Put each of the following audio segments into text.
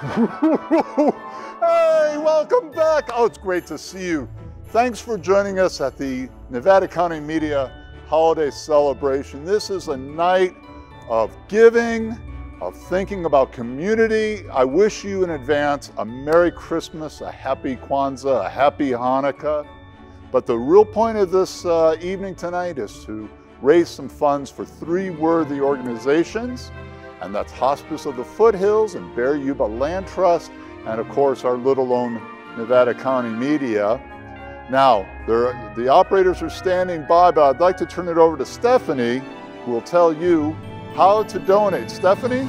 Hey, welcome back. Oh, it's great to see you. Thanks for joining us at the Nevada County Media Holiday Celebration. This is a night of giving, of thinking about community. I wish you in advance a Merry Christmas, a Happy Kwanzaa, a Happy Hanukkah. But the real point of this evening tonight is to raise some funds for 3 worthy organizations, and that's Hospice of the Foothills and Bear Yuba Land Trust, and of course our little own Nevada County Media. Now, the operators are standing by, but I'd like to turn it over to Stephanie, who will tell you how to donate. Stephanie?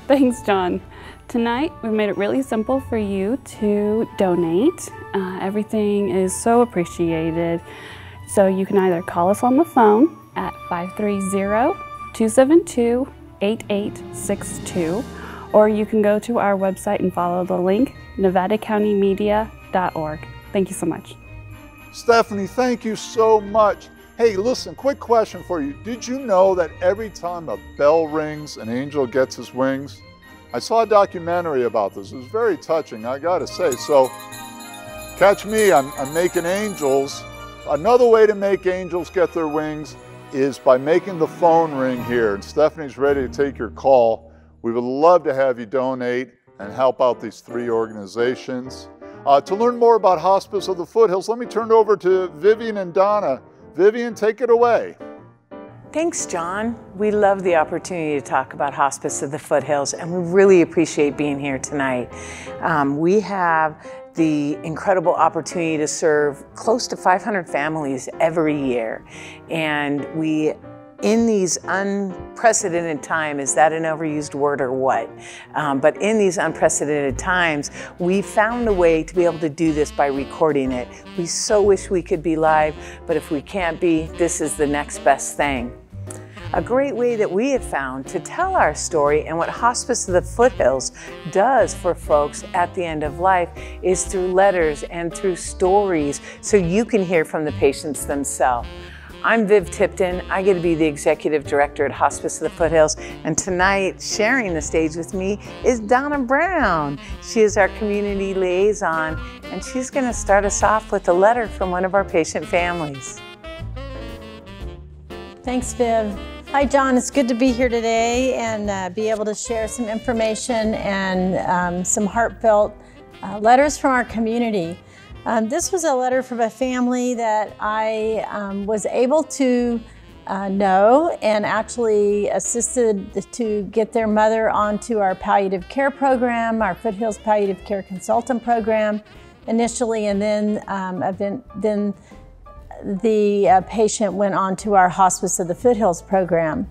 Thanks, John. Tonight, we've made it really simple for you to donate. Everything is so appreciated. So you can either call us on the phone at 530-272-8862, or you can go to our website and follow the link, nevadacountymedia.org. Thank you so much. Stephanie, thank you so much. Hey, listen, quick question for you. Did you know that every time a bell rings, an angel gets his wings? I saw a documentary about this. It was very touching, I gotta say. So, catch me, I'm making angels. Another way to make angels get their wings is by making the phone ring here. And Stephanie's ready to take your call. We would love to have you donate and help out these 3 organizations. To learn more about Hospice of the Foothills, let me turn it over to Vivian and Donna. Vivian, take it away. Thanks, John. We love the opportunity to talk about Hospice of the Foothills, and we really appreciate being here tonight. We have the incredible opportunity to serve close to 500 families every year. And we, in these unprecedented times, is that an overused word or what? But in these unprecedented times, we found a way to be able to do this by recording it. We so wish we could be live, but if we can't be, this is the next best thing. A great way that we have found to tell our story and what Hospice of the Foothills does for folks at the end of life is through letters and through stories, so you can hear from the patients themselves. I'm Viv Tipton. I get to be the Executive Director at Hospice of the Foothills, and tonight sharing the stage with me is Donna Brown. She is our community liaison, and she's going to start us off with a letter from one of our patient families. Thanks, Viv. Hi, John. It's good to be here today and be able to share some information and some heartfelt letters from our community. This was a letter from a family that I was able to know and actually assisted to get their mother onto our palliative care program, our Foothills Palliative Care Consultant program initially, and then the patient went on to our Hospice of the Foothills program.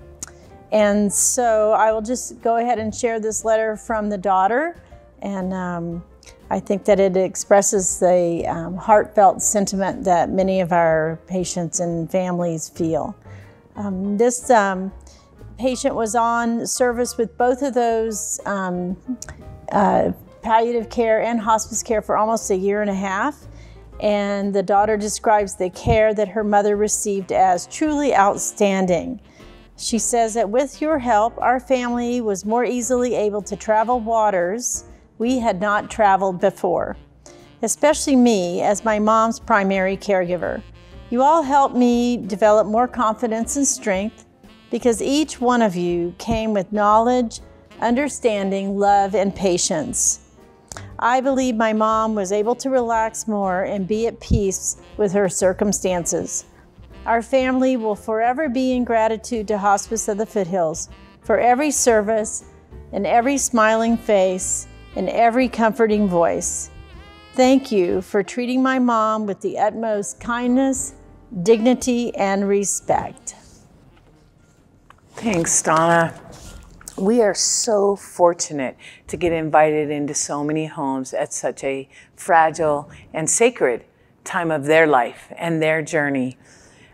And so I will just go ahead and share this letter from the daughter, and I think that it expresses the heartfelt sentiment that many of our patients and families feel. This patient was on service with both of those palliative care and hospice care for almost 1.5 years. And the daughter describes the care that her mother received as truly outstanding. She says that with your help, our family was more easily able to travel waters we had not traveled before, especially me as my mom's primary caregiver. You all helped me develop more confidence and strength because each one of you came with knowledge, understanding, love, and patience. I believe my mom was able to relax more and be at peace with her circumstances. Our family will forever be in gratitude to Hospice of the Foothills for every service and every smiling face and every comforting voice. Thank you for treating my mom with the utmost kindness, dignity, and respect. Thanks, Donna. We are so fortunate to get invited into so many homes at such a fragile and sacred time of their life and their journey.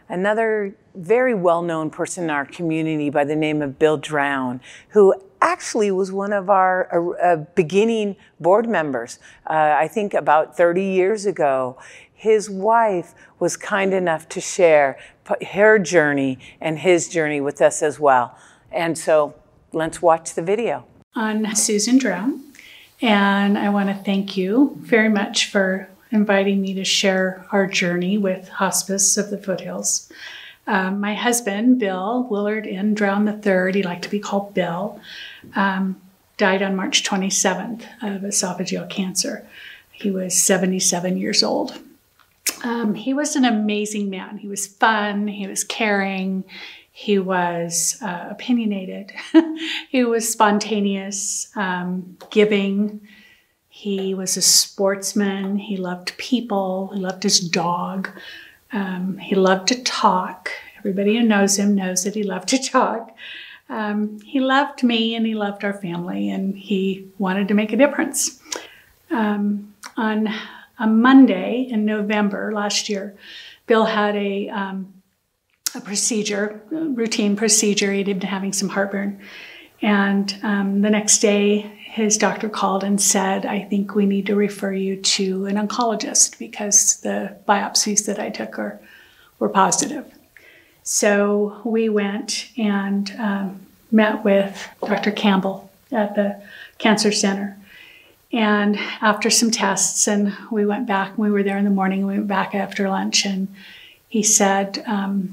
Another very well-known person in our community by the name of Bill Drown, who actually was one of our beginning board members, I think about 30 years ago. His wife was kind enough to share her journey and his journey with us as well. And so let's watch the video. I'm Susan Drown, And I want to thank you very much for inviting me to share our journey with Hospice of the Foothills. My husband, Bill Willard N. Drown III, he liked to be called Bill, died on March 27th of esophageal cancer. He was 77 years old. He was an amazing man. He was fun, he was caring, he was opinionated, he was spontaneous, giving. He was a sportsman, he loved people, he loved his dog, he loved to talk. Everybody who knows him knows that he loved to talk. He loved me and he loved our family, and he wanted to make a difference. On a Monday in November last year, Bill had a procedure, a routine procedure. He'd been having some heartburn. And the next day, his doctor called and said, I think we need to refer you to an oncologist because the biopsies that I took were positive. So we went and met with Dr. Campbell at the Cancer Center. And after some tests, and we went back, we were there in the morning, and we went back after lunch, and he said, plan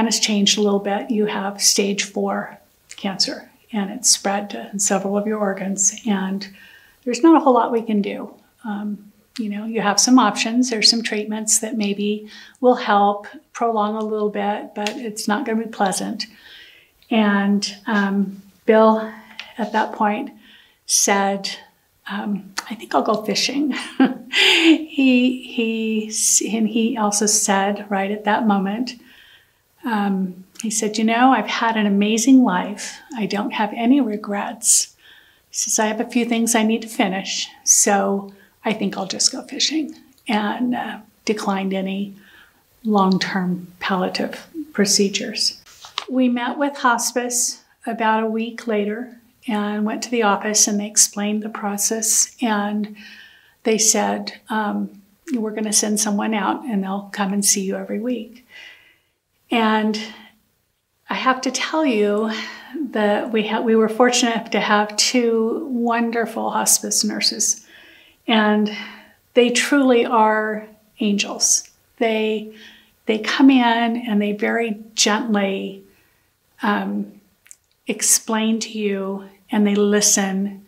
has changed a little bit. You have stage 4 cancer, and it's spread to several of your organs, and there's not a whole lot we can do. You have some options. There's some treatments that maybe will help prolong a little bit, but it's not going to be pleasant. And Bill, at that point, said, I think I'll go fishing. He also said right at that moment, he said, I've had an amazing life. I don't have any regrets. He says, I have a few things I need to finish, so I think I'll just go fishing, and declined any long-term palliative procedures. We met with hospice about a week later and went to the office, and they explained the process, and they said, we're going to send someone out and they'll come and see you every week. And I have to tell you that we were fortunate to have 2 wonderful hospice nurses, and they truly are angels. They come in and they very gently explain to you, and they listen,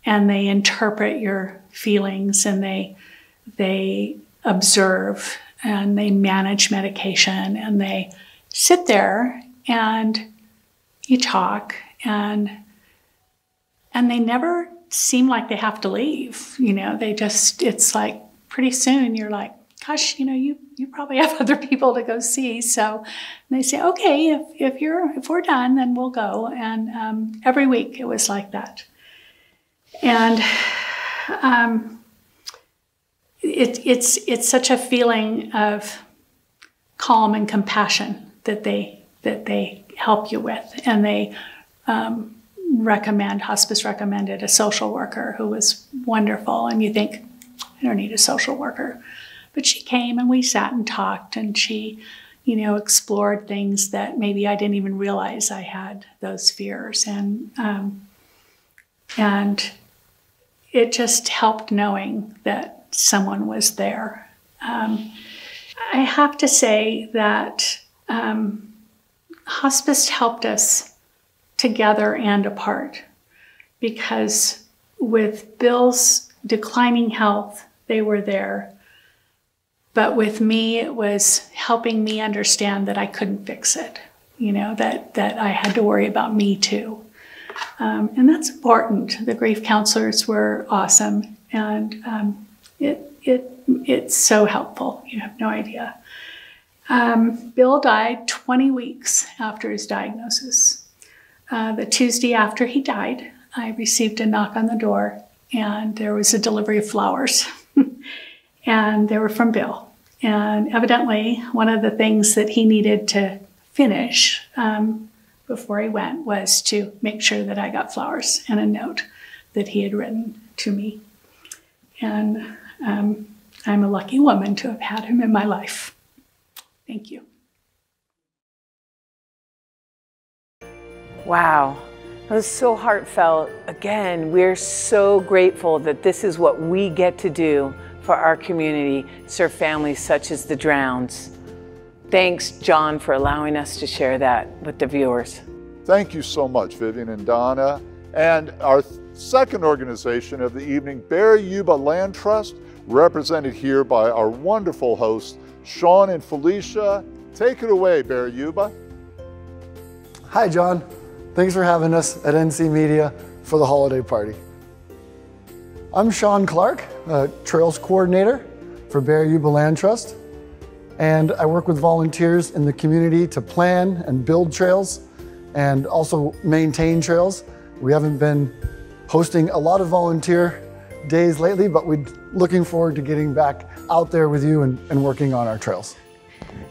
and they interpret your feelings, and they observe, and they manage medication, and they sit there and you talk, and they never seem like they have to leave. It's like pretty soon you're like, gosh, you probably have other people to go see. So they say, okay, if we're done, then we'll go. And every week it was like that. And it's such a feeling of calm and compassion that they help you with. And they hospice recommended a social worker who was wonderful. And you think, I don't need a social worker. But she came and we sat and talked, and she, explored things that maybe I didn't even realize I had those fears. And it just helped knowing that someone was there. I have to say that hospice helped us together and apart, because with Bill's declining health, they were there. But with me, it was helping me understand that I couldn't fix it, that I had to worry about me too. And that's important. The grief counselors were awesome, and it's so helpful. You have no idea. Bill died 20 weeks after his diagnosis. The Tuesday after he died, I received a knock on the door, and there was a delivery of flowers. And they were from Bill. And evidently, one of the things that he needed to finish before he went was to make sure that I got flowers and a note that he had written to me. And I'm a lucky woman to have had him in my life. Thank you. Wow. It was so heartfelt. Again, we're so grateful that this is what we get to do for our community, serve families such as the Drowns. Thanks, John, for allowing us to share that with the viewers. Thank you so much, Vivian and Donna. And our second organization of the evening, Bear Yuba Land Trust, represented here by our wonderful hosts, Sean and Felicia. Take it away, Bear Yuba. Hi, John. Thanks for having us at NC Media for the holiday party. I'm Sean Clark, Trails Coordinator for Bear Yuba Land Trust, and I work with volunteers in the community to plan and build trails and also maintain trails. We haven't been hosting a lot of volunteer days lately, but we're looking forward to getting back out there with you and working on our trails.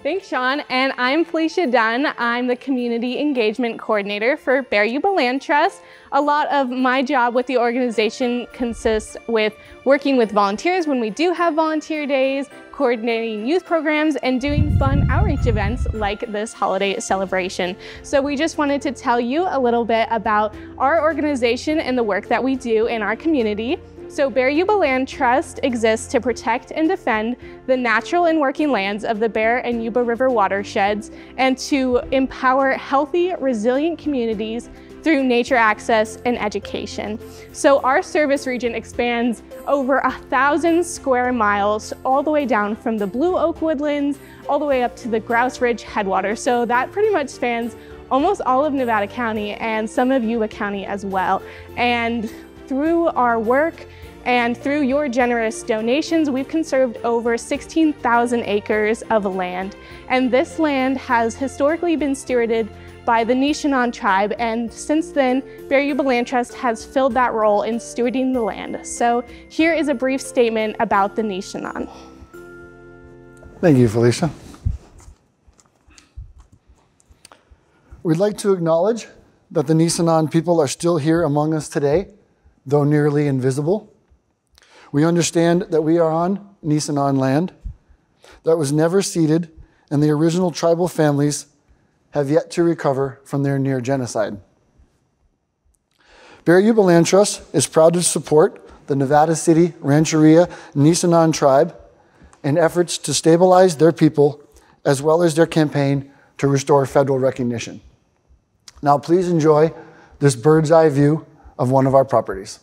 Thanks, Sean. And I'm Felicia Dunn. I'm the Community Engagement Coordinator for Bear Yuba Land Trust. A lot of my job with the organization consists with working with volunteers when we do have volunteer days, coordinating youth programs, and doing fun outreach events like this holiday celebration. So we just wanted to tell you a little bit about our organization and the work that we do in our community. So Bear Yuba Land Trust exists to protect and defend the natural and working lands of the Bear and Yuba River watersheds and to empower healthy, resilient communities through nature access and education. So our service region expands over 1,000 square miles all the way down from the Blue Oak Woodlands all the way up to the Grouse Ridge headwaters. So that pretty much spans almost all of Nevada County and some of Yuba County as well. And through our work and through your generous donations, we've conserved over 16,000 acres of land. And this land has historically been stewarded by the Nishanan tribe, and since then, Bear Yuba Land Trust has filled that role in stewarding the land. So here is a brief statement about the Nishanan. Thank you, Felicia. We'd like to acknowledge that the Nisenan people are still here among us today, though nearly invisible. We understand that we are on Nisenan land that was never ceded, and the original tribal families have yet to recover from their near genocide. Bear Yuba Land Trust is proud to support the Nevada City Rancheria Nisenan tribe in efforts to stabilize their people, as well as their campaign to restore federal recognition. Now please enjoy this bird's eye view of one of our properties.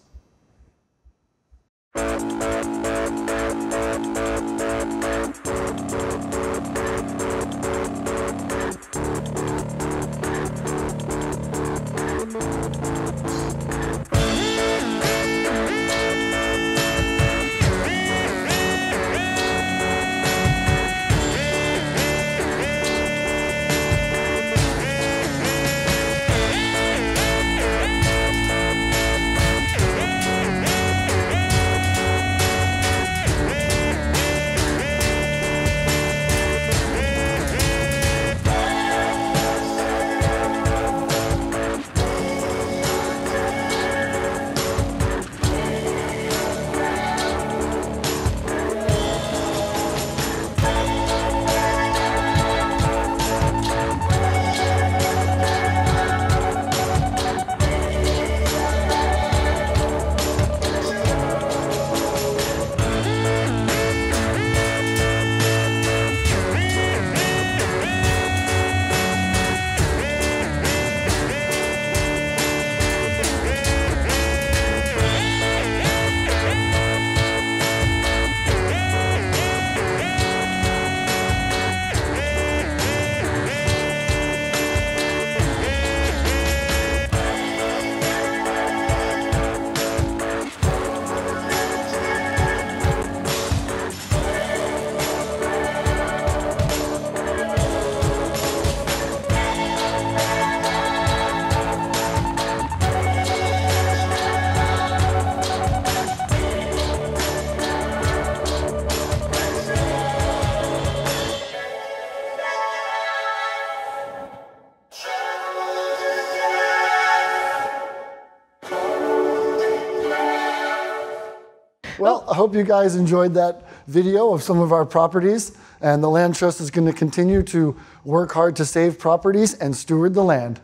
Well, I hope you guys enjoyed that video of some of our properties, and the Land Trust is going to continue to work hard to save properties and steward the land.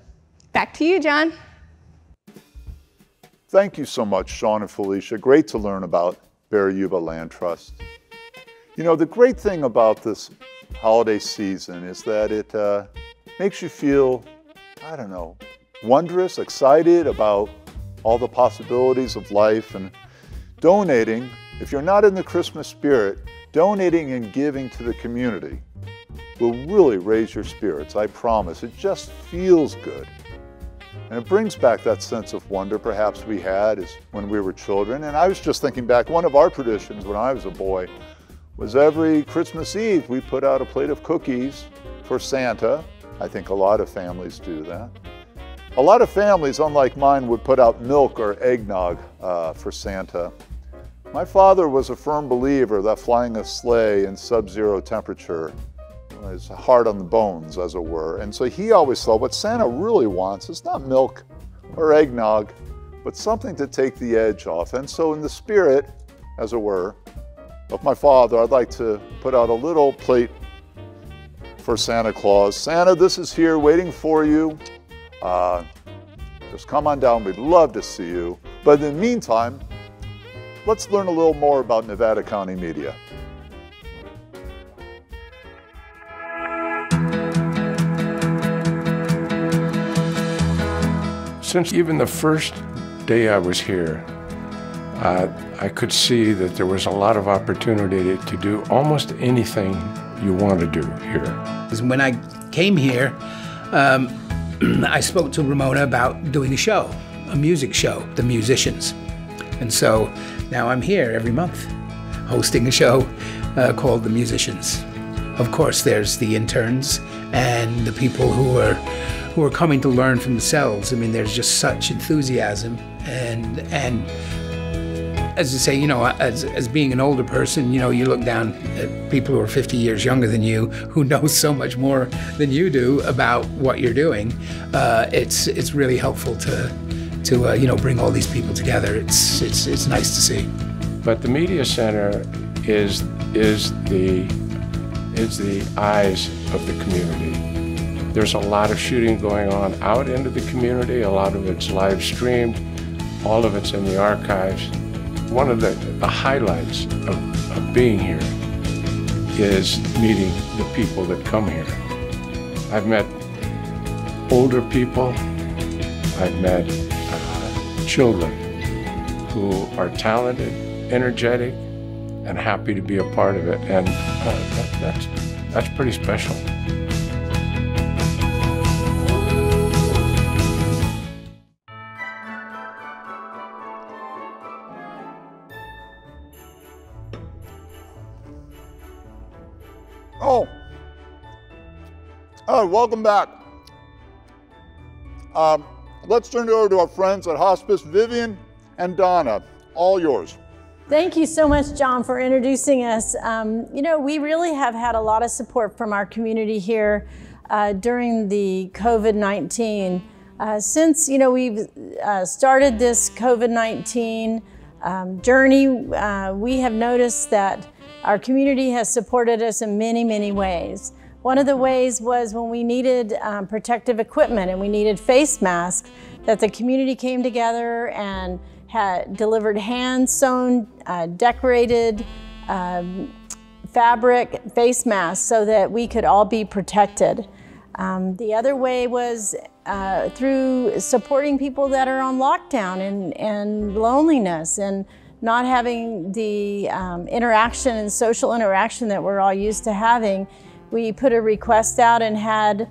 Back to you, John. Thank you so much, Sean and Felicia. Great to learn about Bear Yuba Land Trust. You know, the great thing about this holiday season is that it makes you feel, I don't know, wondrous, excited about all the possibilities of life, and donating, if you're not in the Christmas spirit, donating and giving to the community will really raise your spirits, I promise. It just feels good. And it brings back that sense of wonder perhaps we had as when we were children. And I was just thinking back, one of our traditions when I was a boy was every Christmas Eve we put out a plate of cookies for Santa. I think a lot of families do that. A lot of families, unlike mine, would put out milk or eggnog for Santa. My father was a firm believer that flying a sleigh in sub-zero temperature was hard on the bones, as it were. And so he always thought what Santa really wants is not milk or eggnog, but something to take the edge off. And so in the spirit, as it were, of my father, I'd like to put out a little plate for Santa Claus. Santa, this is here waiting for you. Just come on down, we'd love to see you. But in the meantime, let's learn a little more about Nevada County Media. Since even the first day I was here, I could see that there was a lot of opportunity to do almost anything you want to do here. When I came here, I spoke to Ramona about doing a show, a music show, The Musicians. And so now I'm here every month hosting a show called The Musicians. Of course, there's the interns and the people who are coming to learn from themselves. I mean, there's just such enthusiasm and as I say, you know, as being an older person, you know, you look down at people who are 50 years younger than you, who know so much more than you do about what you're doing. It's really helpful to you know, bring all these people together. It's nice to see. But the Media Center is the eyes of the community. There's a lot of shooting going on out into the community. A lot of it's live streamed. All of it's in the archives. One of the highlights of being here is meeting the people that come here. I've met older people. I've met children who are talented, energetic, and happy to be a part of it. And that's pretty special. Oh, welcome back. Let's turn it over to our friends at Hospice, Vivian and Donna. All yours. Thank you so much, John, for introducing us. You know, we really have had a lot of support from our community here during the COVID-19. Since, you know, we've started this COVID-19 journey, we have noticed that our community has supported us in many, many ways. One of the ways was when we needed protective equipment and we needed face masks, that the community came together and had delivered hand-sewn, decorated fabric face masks so that we could all be protected. The other way was through supporting people that are on lockdown and loneliness and not having the interaction and social interaction that we're all used to having. We put a request out and had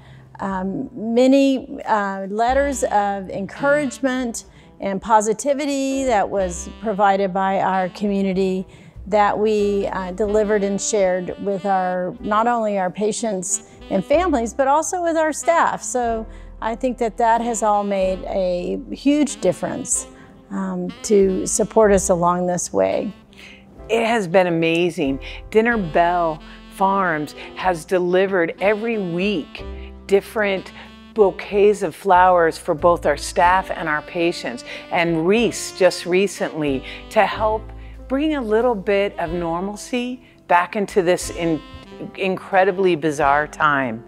many letters of encouragement and positivity that was provided by our community that we delivered and shared with not only our patients and families, but also with our staff. So I think that has all made a huge difference to support us along this way. It has been amazing. Dinner Bell Farms has delivered every week different bouquets of flowers for both our staff and our patients. And Reese just recently to help bring a little bit of normalcy back into this incredibly bizarre time.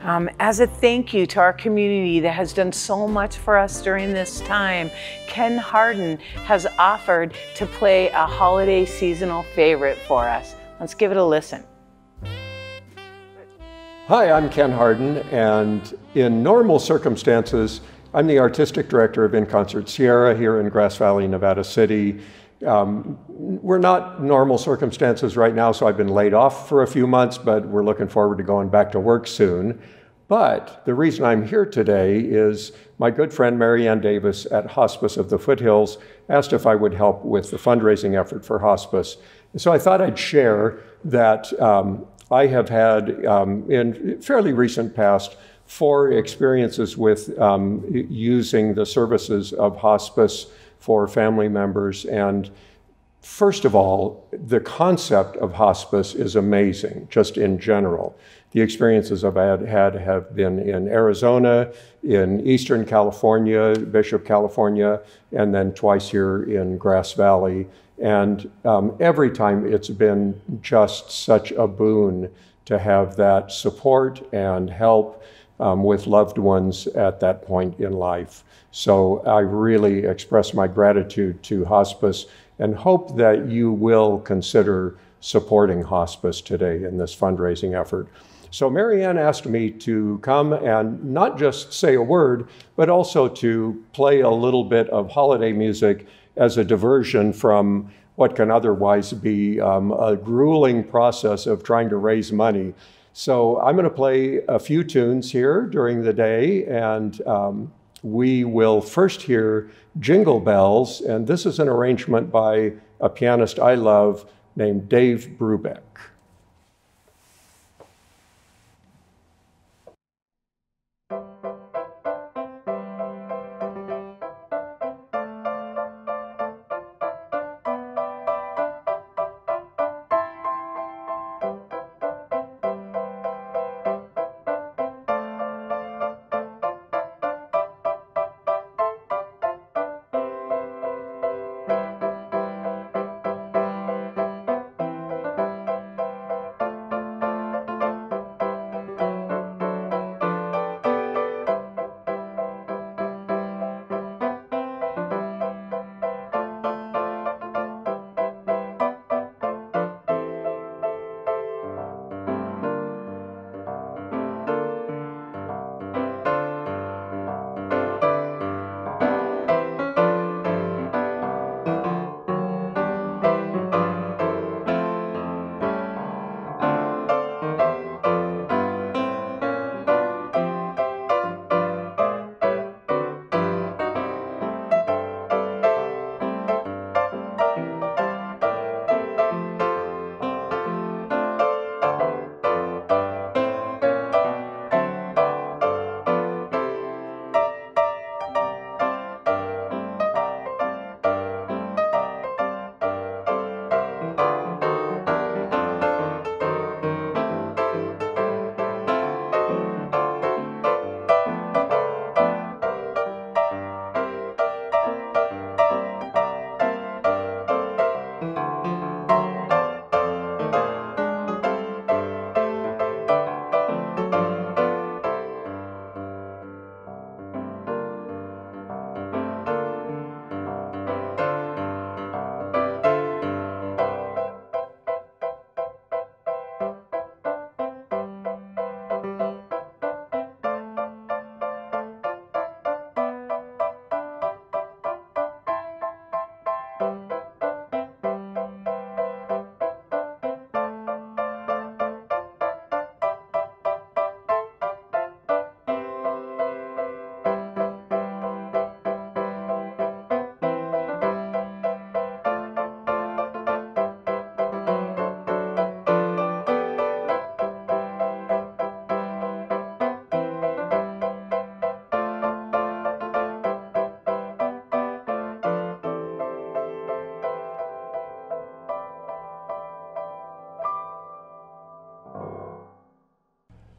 As a thank you to our community that has done so much for us during this time, Ken Harden has offered to play a holiday seasonal favorite for us. Let's give it a listen. Hi, I'm Ken Harden, and in normal circumstances, I'm the artistic director of In Concert Sierra here in Grass Valley, Nevada City. We're not normal circumstances right now, so I've been laid off for a few months, but we're looking forward to going back to work soon. But the reason I'm here today is my good friend Mary Ann Davis at Hospice of the Foothills asked if I would help with the fundraising effort for hospice. So I thought I'd share that I have had, in fairly recent past, 4 experiences with using the services of hospice for family members. And first of all, the concept of hospice is amazing, just in general. The experiences I've had have been in Arizona, in Eastern California, Bishop, California, and then twice here in Grass Valley. And every time it's been just such a boon to have that support and help with loved ones at that point in life. So I really express my gratitude to hospice and hope that you will consider supporting hospice today in this fundraising effort. So Mary Ann asked me to come and not just say a word, but also to play a little bit of holiday music as a diversion from what can otherwise be a grueling process of trying to raise money. So I'm going to play a few tunes here during the day, and we will first hear Jingle Bells, and this is an arrangement by a pianist I love named Dave Brubeck.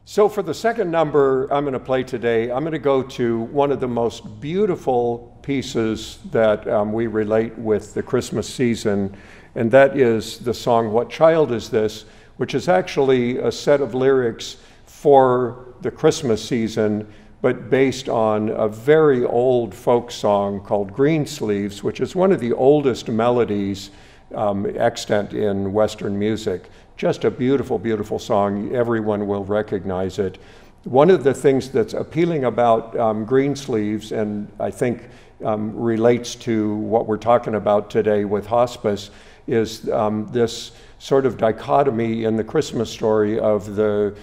So for the second number I'm going to play today, I'm going to go to one of the most beautiful pieces that we relate with the Christmas season, and that is the song, What Child Is This?, which is actually a set of lyrics for the Christmas season, but based on a very old folk song called Greensleeves, which is one of the oldest melodies extant in Western music. Just a beautiful, beautiful song. Everyone will recognize it. One of the things that's appealing about Greensleeves, and I think relates to what we're talking about today with hospice, is this sort of dichotomy in the Christmas story of the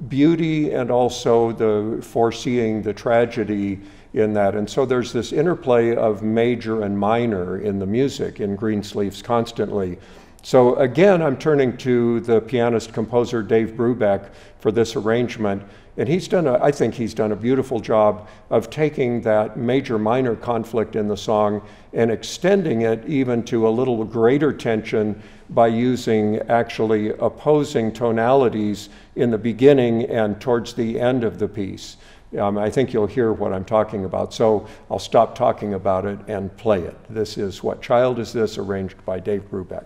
beauty and also the foreseeing the tragedy in that. And so there's this interplay of major and minor in the music in Greensleeves constantly. So again, I'm turning to the pianist composer Dave Brubeck for this arrangement. And I think he's done a beautiful job of taking that major-minor conflict in the song and extending it even to a little greater tension by using actually opposing tonalities in the beginning and towards the end of the piece. I think you'll hear what I'm talking about. So I'll stop talking about it and play it. This is What Child Is This, arranged by Dave Brubeck.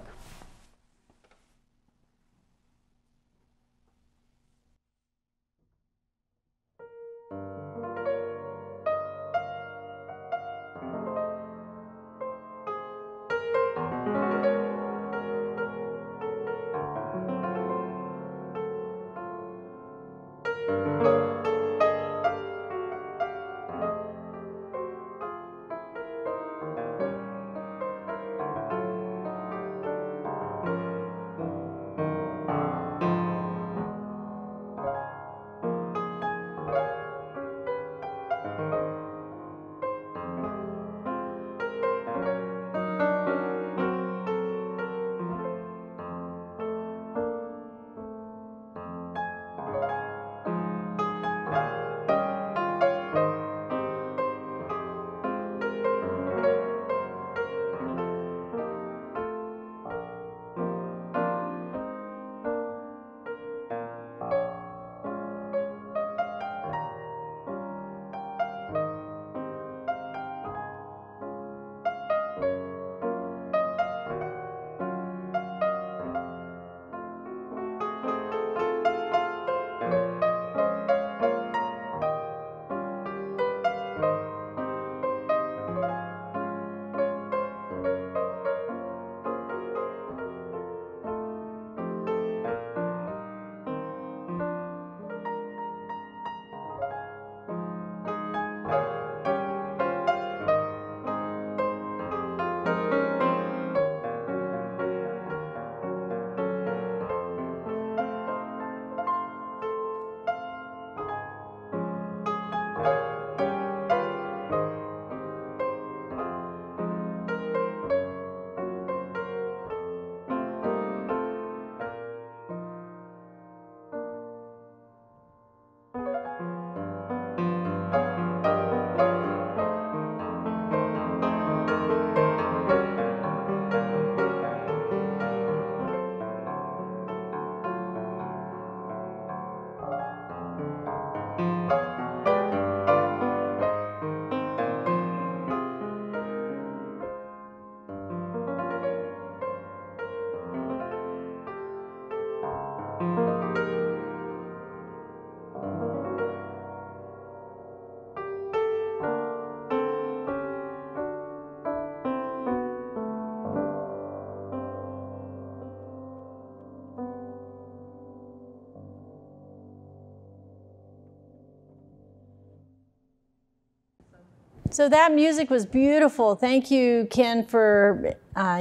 So that music was beautiful. Thank you, Ken, for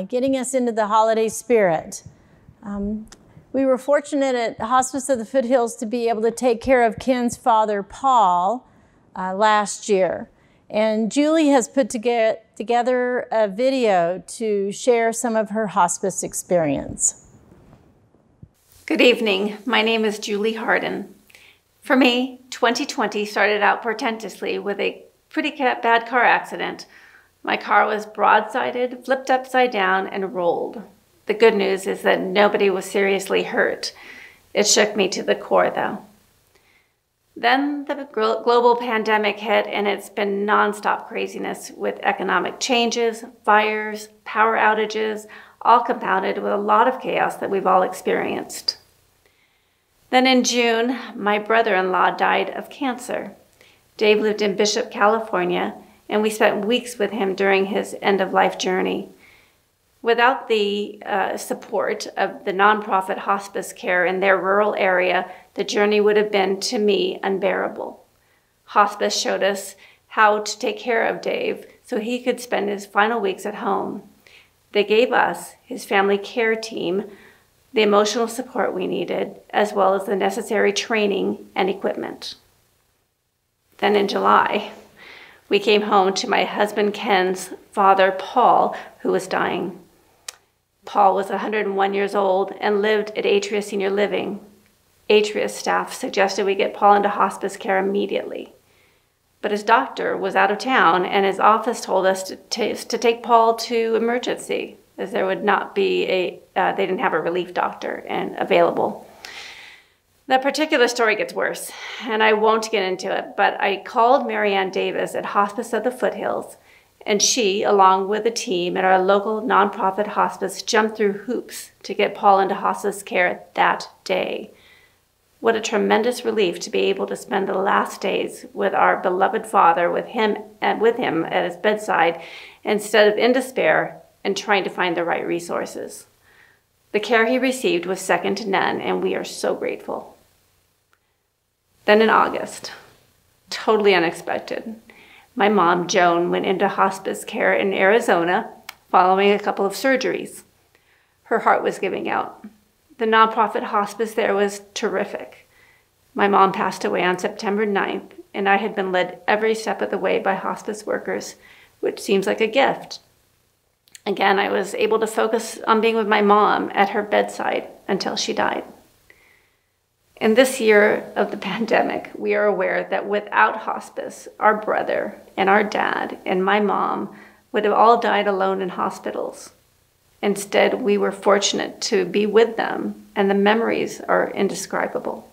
getting us into the holiday spirit. We were fortunate at Hospice of the Foothills to be able to take care of Ken's father, Paul, last year. And Julie has put together a video to share some of her hospice experience. Good evening. My name is Julie Harden. For me, 2020 started out portentously with a pretty bad car accident. My car was broadsided, flipped upside down, and rolled. The good news is that nobody was seriously hurt. It shook me to the core, though. Then the global pandemic hit, and it's been nonstop craziness with economic changes, fires, power outages, all compounded with a lot of chaos that we've all experienced. Then in June, my brother-in-law died of cancer. Dave lived in Bishop, California, and we spent weeks with him during his end-of-life journey. Without the support of the nonprofit hospice care in their rural area, the journey would have been, to me, unbearable. Hospice showed us how to take care of Dave so he could spend his final weeks at home. They gave us, his family care team, the emotional support we needed, as well as the necessary training and equipment. Then in July, we came home to my husband Ken's father, Paul, who was dying. Paul was 101 years old and lived at Atria Senior Living. Atria staff suggested we get Paul into hospice care immediately. But his doctor was out of town, and his office told us to take Paul to emergency, as there would not be they didn't have a relief doctor available. That particular story gets worse, and I won't get into it, but I called Marianne Davis at Hospice of the Foothills, and she, along with a team at our local nonprofit hospice, jumped through hoops to get Paul into hospice care that day. What a tremendous relief to be able to spend the last days with our beloved father, with him at his bedside, instead of in despair and trying to find the right resources. The care he received was second to none, and we are so grateful. Then in August, totally unexpected, my mom, Joan, went into hospice care in Arizona following a couple of surgeries. Her heart was giving out. The nonprofit hospice there was terrific. My mom passed away on September 9th, and I had been led every step of the way by hospice workers, which seems like a gift. Again, I was able to focus on being with my mom at her bedside until she died. In this year of the pandemic, we are aware that without hospice, our brother and our dad and my mom would have all died alone in hospitals. Instead, we were fortunate to be with them, and the memories are indescribable.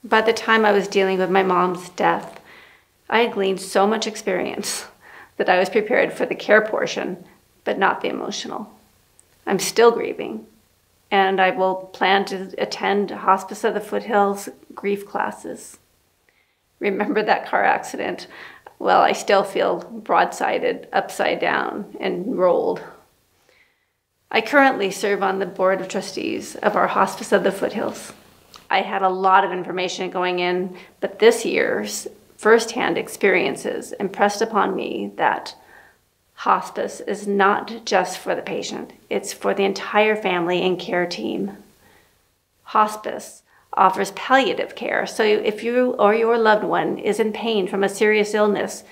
By the time I was dealing with my mom's death, I had gleaned so much experience that I was prepared for the care portion, but not the emotional. I'm still grieving, and I will plan to attend Hospice of the Foothills grief classes. Remember that car accident? Well, I still feel broadsided, upside down, and rolled. I currently serve on the board of trustees of our Hospice of the Foothills. I had a lot of information going in, but this year's firsthand experiences impressed upon me that hospice is not just for the patient, it's for the entire family and care team. Hospice offers palliative care, so if you or your loved one is in pain from a serious illness,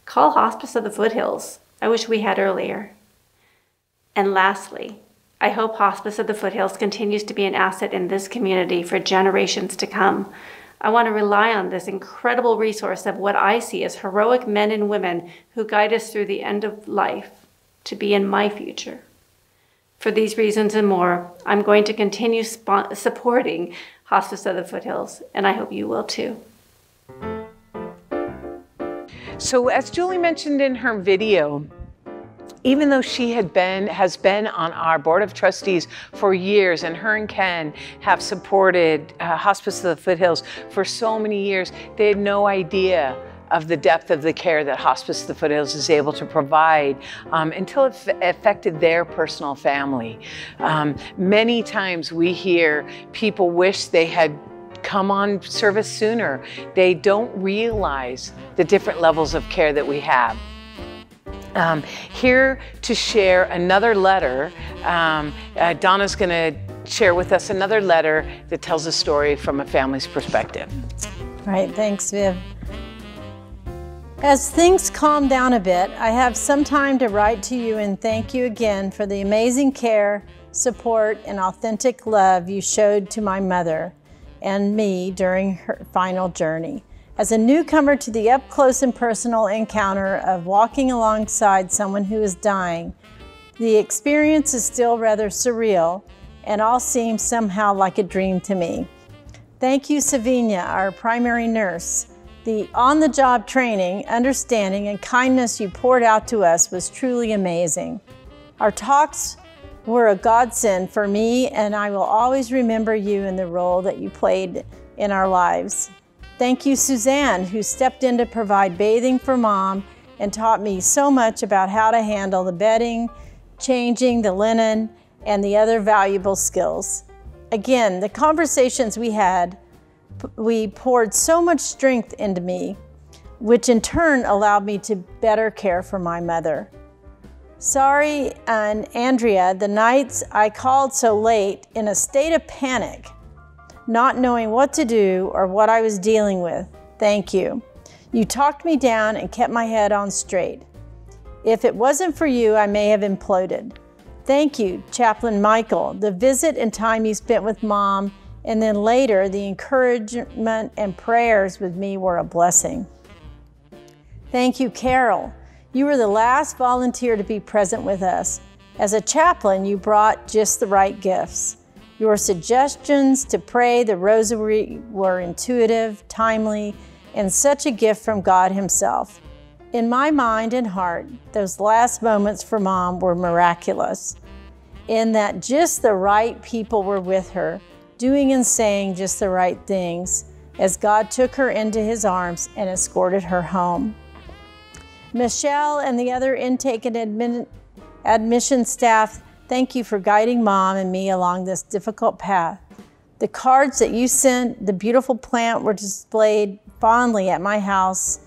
call Hospice of the Foothills. I wish we had earlier. And lastly, I hope Hospice of the Foothills continues to be an asset in this community for generations to come. I want to rely on this incredible resource of what I see as heroic men and women who guide us through the end of life to be in my future. For these reasons and more, I'm going to continue supporting Hospice of the Foothills, and I hope you will too. So as Julie mentioned in her video, even though she has been on our board of trustees for years, and her and Ken have supported Hospice of the Foothills for so many years, they had no idea of the depth of the care that Hospice of the Foothills is able to provide until it affected their personal family. Many times we hear people wish they had come on service sooner. They don't realize the different levels of care that we have. Here to share another letter, Donna's going to share with us another letter that tells a story from a family's perspective. All right, thanks, Viv. As things calm down a bit, I have some time to write to you and thank you again for the amazing care, support, and authentic love you showed to my mother and me during her final journey. As a newcomer to the up-close and personal encounter of walking alongside someone who is dying, the experience is still rather surreal and all seems somehow like a dream to me. Thank you, Savinia, our primary nurse. The on-the-job training, understanding, and kindness you poured out to us was truly amazing. Our talks were a godsend for me, and I will always remember you and the role that you played in our lives. Thank you, Suzanne, who stepped in to provide bathing for Mom and taught me so much about how to handle the bedding, changing the linen, and the other valuable skills. Again, the conversations we had, we poured so much strength into me, which in turn allowed me to better care for my mother. Sorry, and Andrea, the nights I called so late in a state of panic, not knowing what to do or what I was dealing with. Thank you. You talked me down and kept my head on straight. If it wasn't for you, I may have imploded. Thank you, Chaplain Michael. The visit and time you spent with Mom, and then later the encouragement and prayers with me were a blessing. Thank you, Carol. You were the last volunteer to be present with us. As a chaplain, you brought just the right gifts. Your suggestions to pray the rosary were intuitive, timely, and such a gift from God Himself. In my mind and heart, those last moments for Mom were miraculous, in that just the right people were with her, doing and saying just the right things, as God took her into His arms and escorted her home. Michelle and the other intake and admission staff, thank you for guiding Mom and me along this difficult path. The cards that you sent, the beautiful plant were displayed fondly at my house,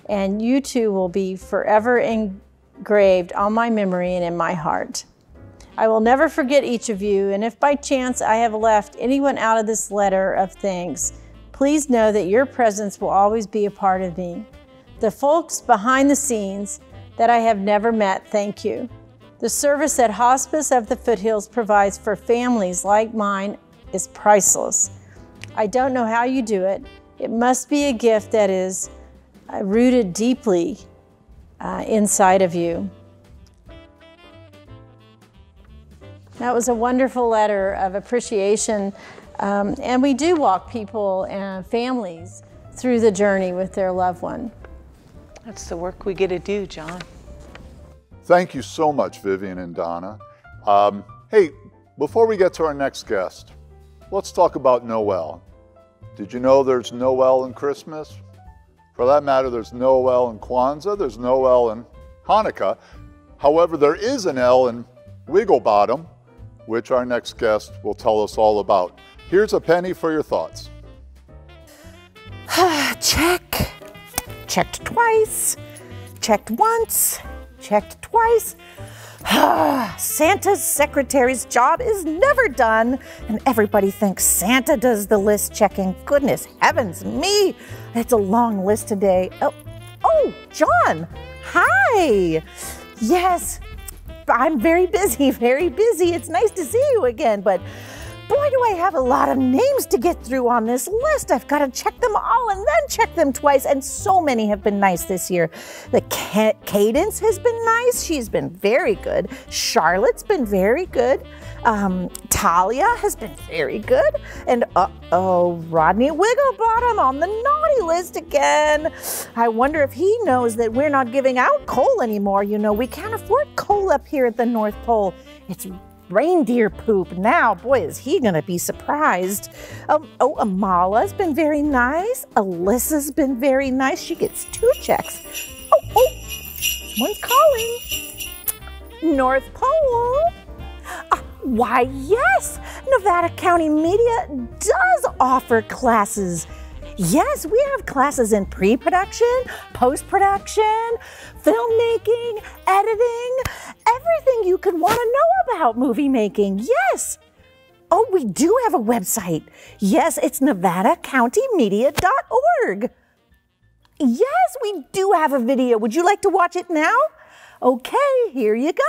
and you two will be forever engraved on my memory and in my heart. I will never forget each of you, and if by chance I have left anyone out of this letter of thanks, please know that your presence will always be a part of me. The folks behind the scenes that I have never met, thank you. The service that Hospice of the Foothills provides for families like mine is priceless. I don't know how you do it. It must be a gift that is rooted deeply inside of you. That was a wonderful letter of appreciation. And we do walk people and families through the journey with their loved one. That's the work we get to do, John. Thank you so much, Vivian and Donna. Hey, before we get to our next guest, let's talk about Noel. Did you know there's Noel in Christmas? For that matter, there's Noel in Kwanzaa, there's Noel in Hanukkah. However, there is an L in Wigglebottom, which our next guest will tell us all about. Here's a penny for your thoughts. Check. Checked twice. Checked once. Checked twice. Santa's secretary's job is never done, and everybody thinks Santa does the list checking. Goodness heavens me, it's a long list today. Oh, John, hi. Yes, I'm very busy, very busy. It's nice to see you again, but boy, do I have a lot of names to get through on this list. I've got to check them all and then check them twice, and so many have been nice this year. The Cadence has been nice. She's been very good. Charlotte's been very good. Talia has been very good. And Rodney Wigglebottom on the naughty list again. I wonder if he knows that we're not giving out coal anymore. You know, we can't afford coal up here at the North Pole. It's reindeer poop now. Boy, is he gonna be surprised. Amala's been very nice. Alyssa's been very nice. She gets 2 checks. Someone's calling. North Pole. Why, yes, Nevada County Media does offer classes. Yes, we have classes in pre-production, post-production, filmmaking, editing, everything you could want to know about movie making. Yes. Oh, we do have a website. Yes, it's nevadacountymedia.org. Yes, we do have a video. Would you like to watch it now? Okay, here you go.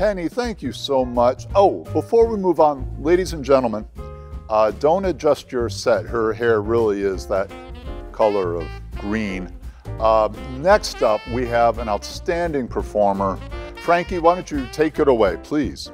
Penny, thank you so much. Oh, before we move on, ladies and gentlemen, don't adjust your set. Her hair really is that color of green. Next up, we have an outstanding performer. Frankie, why don't you take it away, please?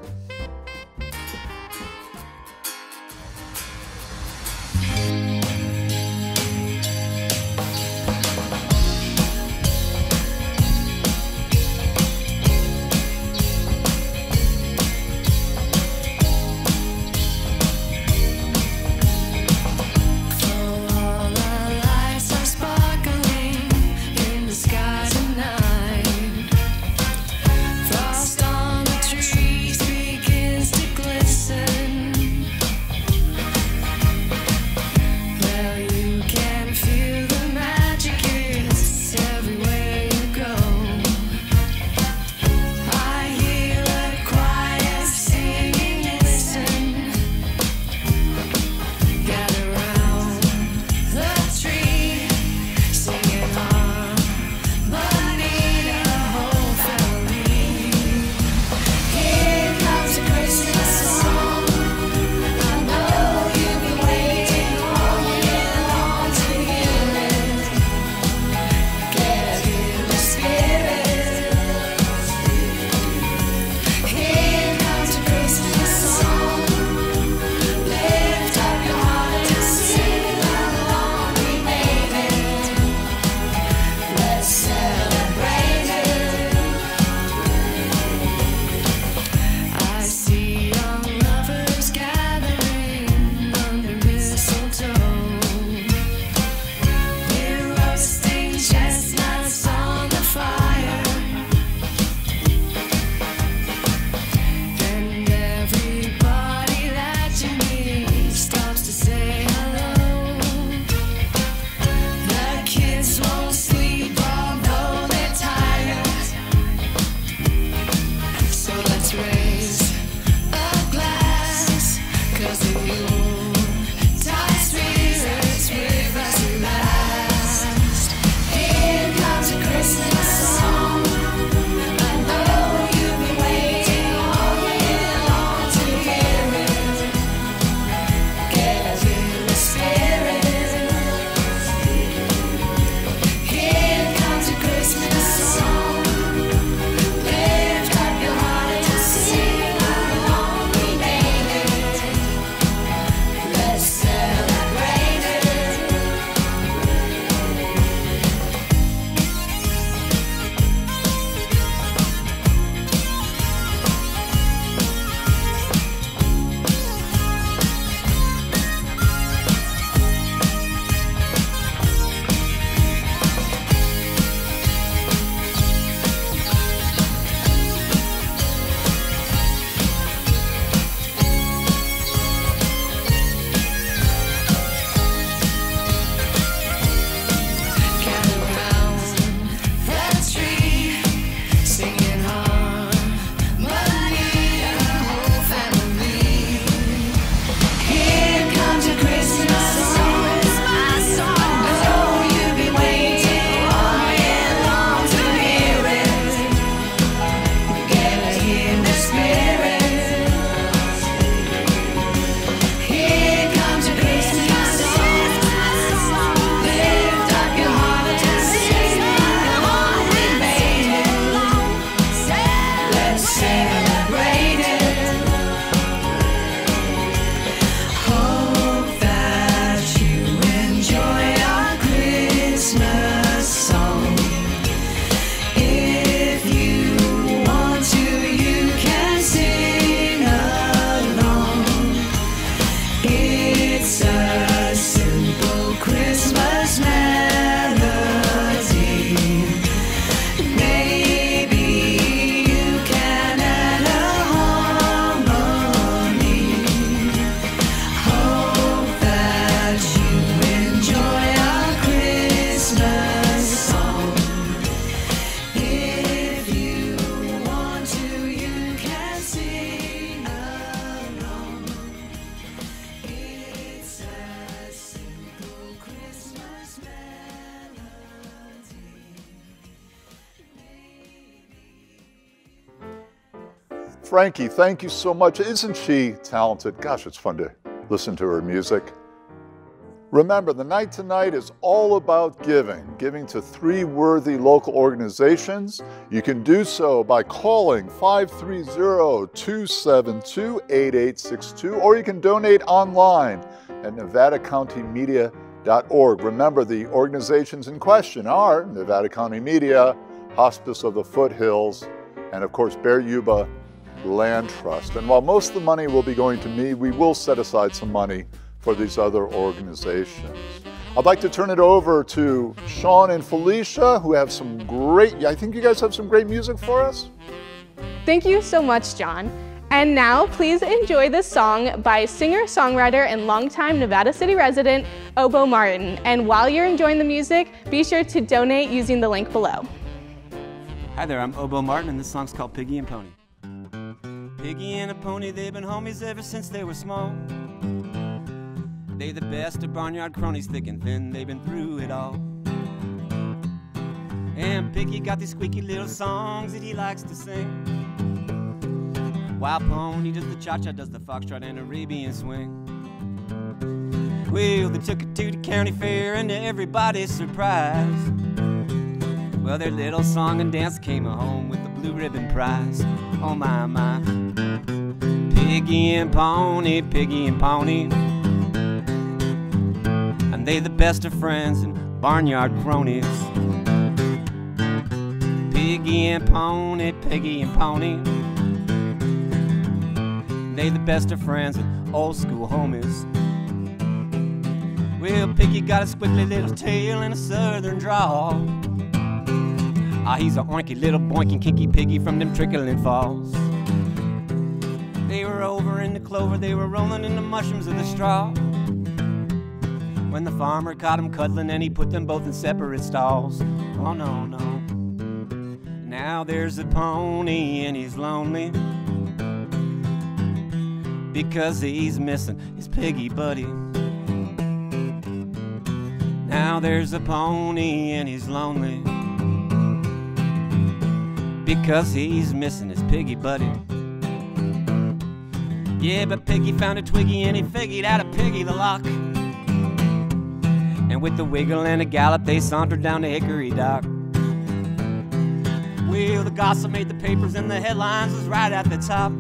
Frankie, thank you so much. Isn't she talented? Gosh, it's fun to listen to her music. Remember, the night tonight is all about giving to 3 worthy local organizations. You can do so by calling 530-272-8862, or you can donate online at nevadacountymedia.org. Remember, the organizations in question are Nevada County Media, Hospice of the Foothills, and of course, Bear Yuba Land Trust. And while most of the money will be going to me, we will set aside some money for these other organizations. I'd like to turn it over to Sean and Felicia, who have some great, I think you guys have some great music for us. Thank you so much, John. And now, please enjoy this song by singer-songwriter and longtime Nevada City resident, Obo Martin. And while you're enjoying the music, be sure to donate using the link below. Hi there, I'm Obo Martin, and this song's called Piggy and Pony. Piggy and a pony, they've been homies ever since they were small. They the best of barnyard cronies, thick and thin, they've been through it all. And Piggy got these squeaky little songs that he likes to sing, while Pony does the cha-cha, does the foxtrot and Arabian swing. Well, they took it to the county fair, and to everybody's surprise, well, their little song and dance came home with the blue ribbon prize. Oh my, my. Piggy and Pony, Piggy and Pony, and they the best of friends and barnyard cronies. Piggy and Pony, Piggy and Pony, they the best of friends and old school homies. Well, Piggy got a squiggly little tail and a southern drawl. Ah, he's a oinky little boinky kinky piggy from them trickling falls. They were over in the clover, they were rolling in the mushrooms of the straw, when the farmer caught him cuddling and he put them both in separate stalls. Oh no, no. Now there's a pony and he's lonely, because he's missing his piggy buddy. Now there's a pony and he's lonely, because he's missing his piggy buddy. Yeah, but Piggy found a twiggy and he figured out a piggy the lock. And with a wiggle and a gallop, they sauntered down to Hickory Dock. Well, the gossip made the papers and the headlines was right at the top.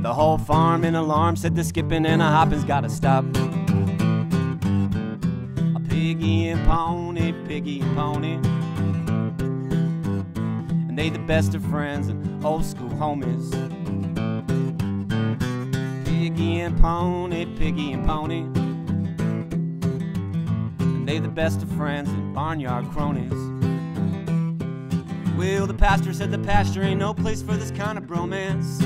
The whole farm in alarm said the skipping and a hopping's gotta stop. A piggy and pony, Piggy and Pony, and they the best of friends and old school homies. Piggy and Pony, Piggy and Pony, and they the best of friends and barnyard cronies. Well, the pastor said the pasture ain't no place for this kind of bromance,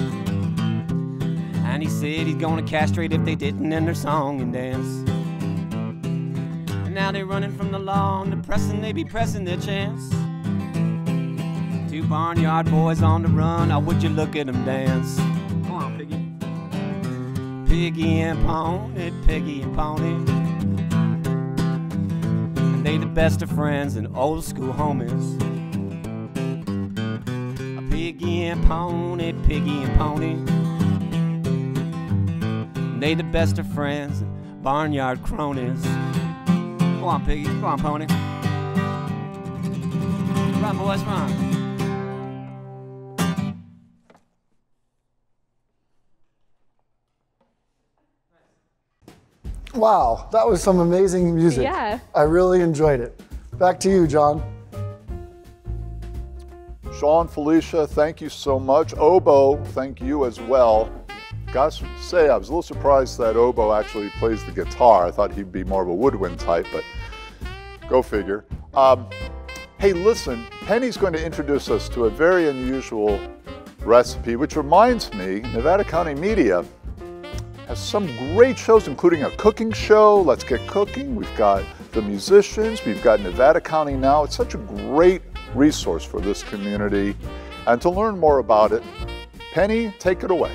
and he said he's gonna castrate if they didn't end their song and dance. And now they're running from the law and depressing, they be pressing their chance. 2 barnyard boys on the run, how would you look at them dance? Come on, Piggy. Piggy and Pony, Piggy and Pony, and they the best of friends and old school homies. A Piggy and Pony, Piggy and Pony, and they the best of friends and barnyard cronies. Go on, Piggy, go on, Pony. Run, boys, run. Wow, that was some amazing music. Yeah. I really enjoyed it. Back to you, John. Sean, Felicia, thank you so much. Obo, thank you as well. Gotta say, I was a little surprised that Obo actually plays the guitar. I thought he'd be more of a woodwind type, but go figure. Hey, listen, Penny's going to introduce us to a very unusual recipe, which reminds me, Nevada County Media has some great shows, including a cooking show, Let's Get Cooking. We've got the musicians, we've got Nevada County Now. It's such a great resource for this community. And to learn more about it, Penny, take it away.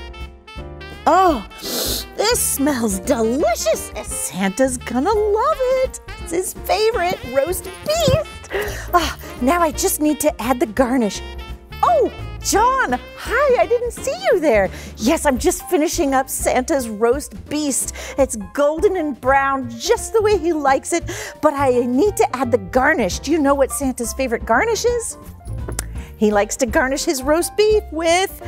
Oh, this smells delicious. Santa's gonna love it. It's his favorite roast beef. Oh, now I just need to add the garnish. Oh, John, Hi, I didn't see you there. Yes, I'm just finishing up Santa's roast beast. It's golden and brown, just the way he likes it, but I need to add the garnish. Do you know what Santa's favorite garnish is? He likes to garnish his roast beef with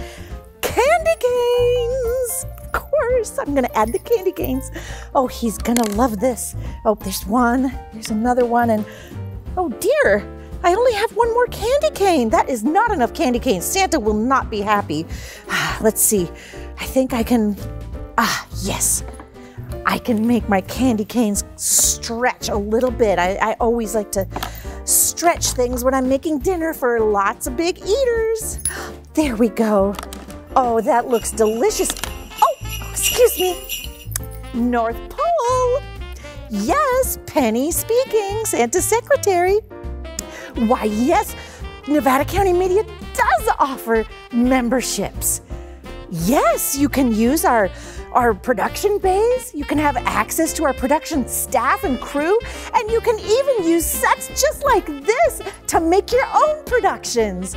candy canes. Of course, I'm gonna add the candy canes. Oh, he's gonna love this. Oh, there's one, there's another one, and oh dear, I only have one more candy cane. That is not enough candy canes. Santa will not be happy. Let's see, I think I can, yes. I can make my candy canes stretch a little bit. I always like to stretch things when I'm making dinner for lots of big eaters. There we go. Oh, that looks delicious. Oh, excuse me. North Pole. Yes, Penny speaking, Santa's secretary. Why, yes, Nevada County Media does offer memberships. Yes, you can use our production bays, you can have access to our production staff and crew, and you can even use sets just like this to make your own productions.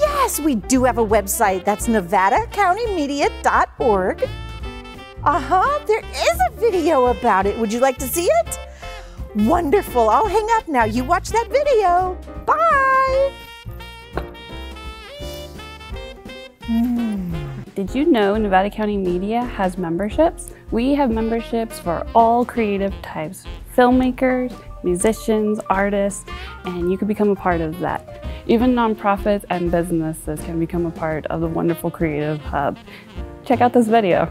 Yes, we do have a website. That's nevadacountymedia.org. There is a video about it. Would you like to see it? Wonderful. I'll hang up now. You watch that video. Bye. Did you know Nevada County Media has memberships? We have memberships for all creative types, filmmakers, musicians, artists, and you can become a part of that. Even nonprofits and businesses can become a part of the wonderful Creative Hub. Check out this video.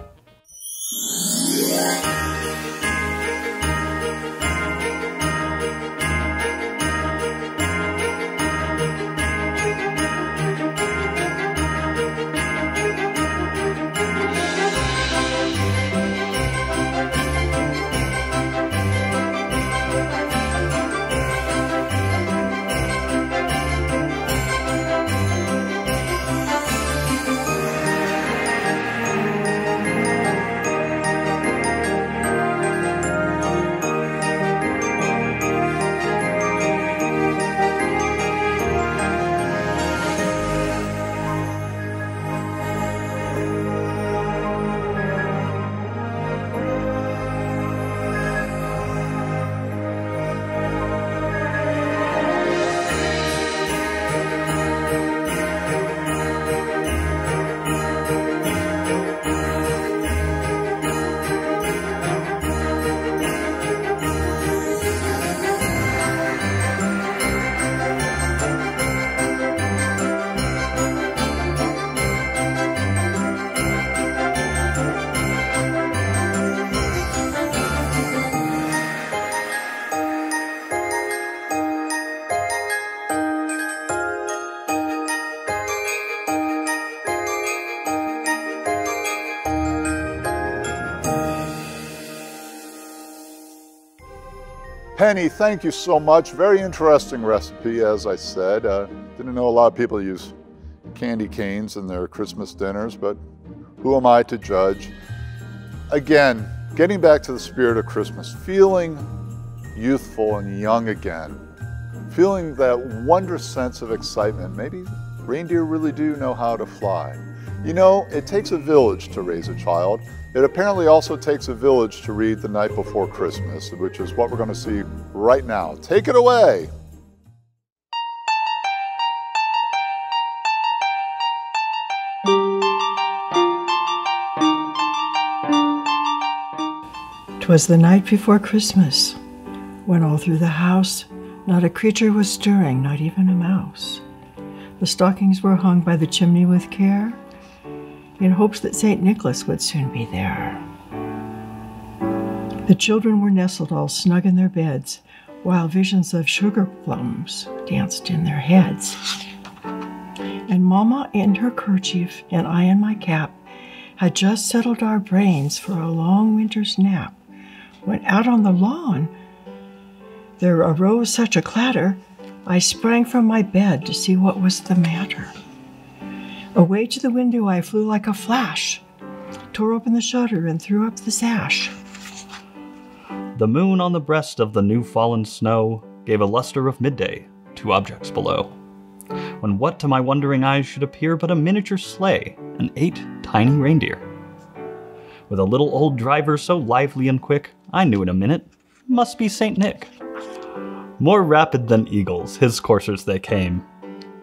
Penny, thank you so much. Very interesting recipe, as I said. Didn't know a lot of people use candy canes in their Christmas dinners, but who am I to judge? Again, getting back to the spirit of Christmas, feeling youthful and young again, feeling that wondrous sense of excitement. Maybe reindeer really do know how to fly. You know, it takes a village to raise a child. It apparently also takes a village to read The Night Before Christmas, which is what we're going to see right now. Take it away. "'Twas the night before Christmas, when all through the house not a creature was stirring, not even a mouse. The stockings were hung by the chimney with care, in hopes that St. Nicholas would soon be there. The children were nestled all snug in their beds, while visions of sugar plums danced in their heads. And Mama in her kerchief and I in my cap had just settled our brains for a long winter's nap, when out on the lawn there arose such a clatter, I sprang from my bed to see what was the matter. Away to the window I flew like a flash, tore open the shutter and threw up the sash. The moon on the breast of the new fallen snow gave a luster of midday to objects below. when what to my wondering eyes should appear but a miniature sleigh and 8 tiny reindeer. With a little old driver so lively and quick, I knew in a minute, must be Saint Nick. More rapid than eagles, his coursers they came,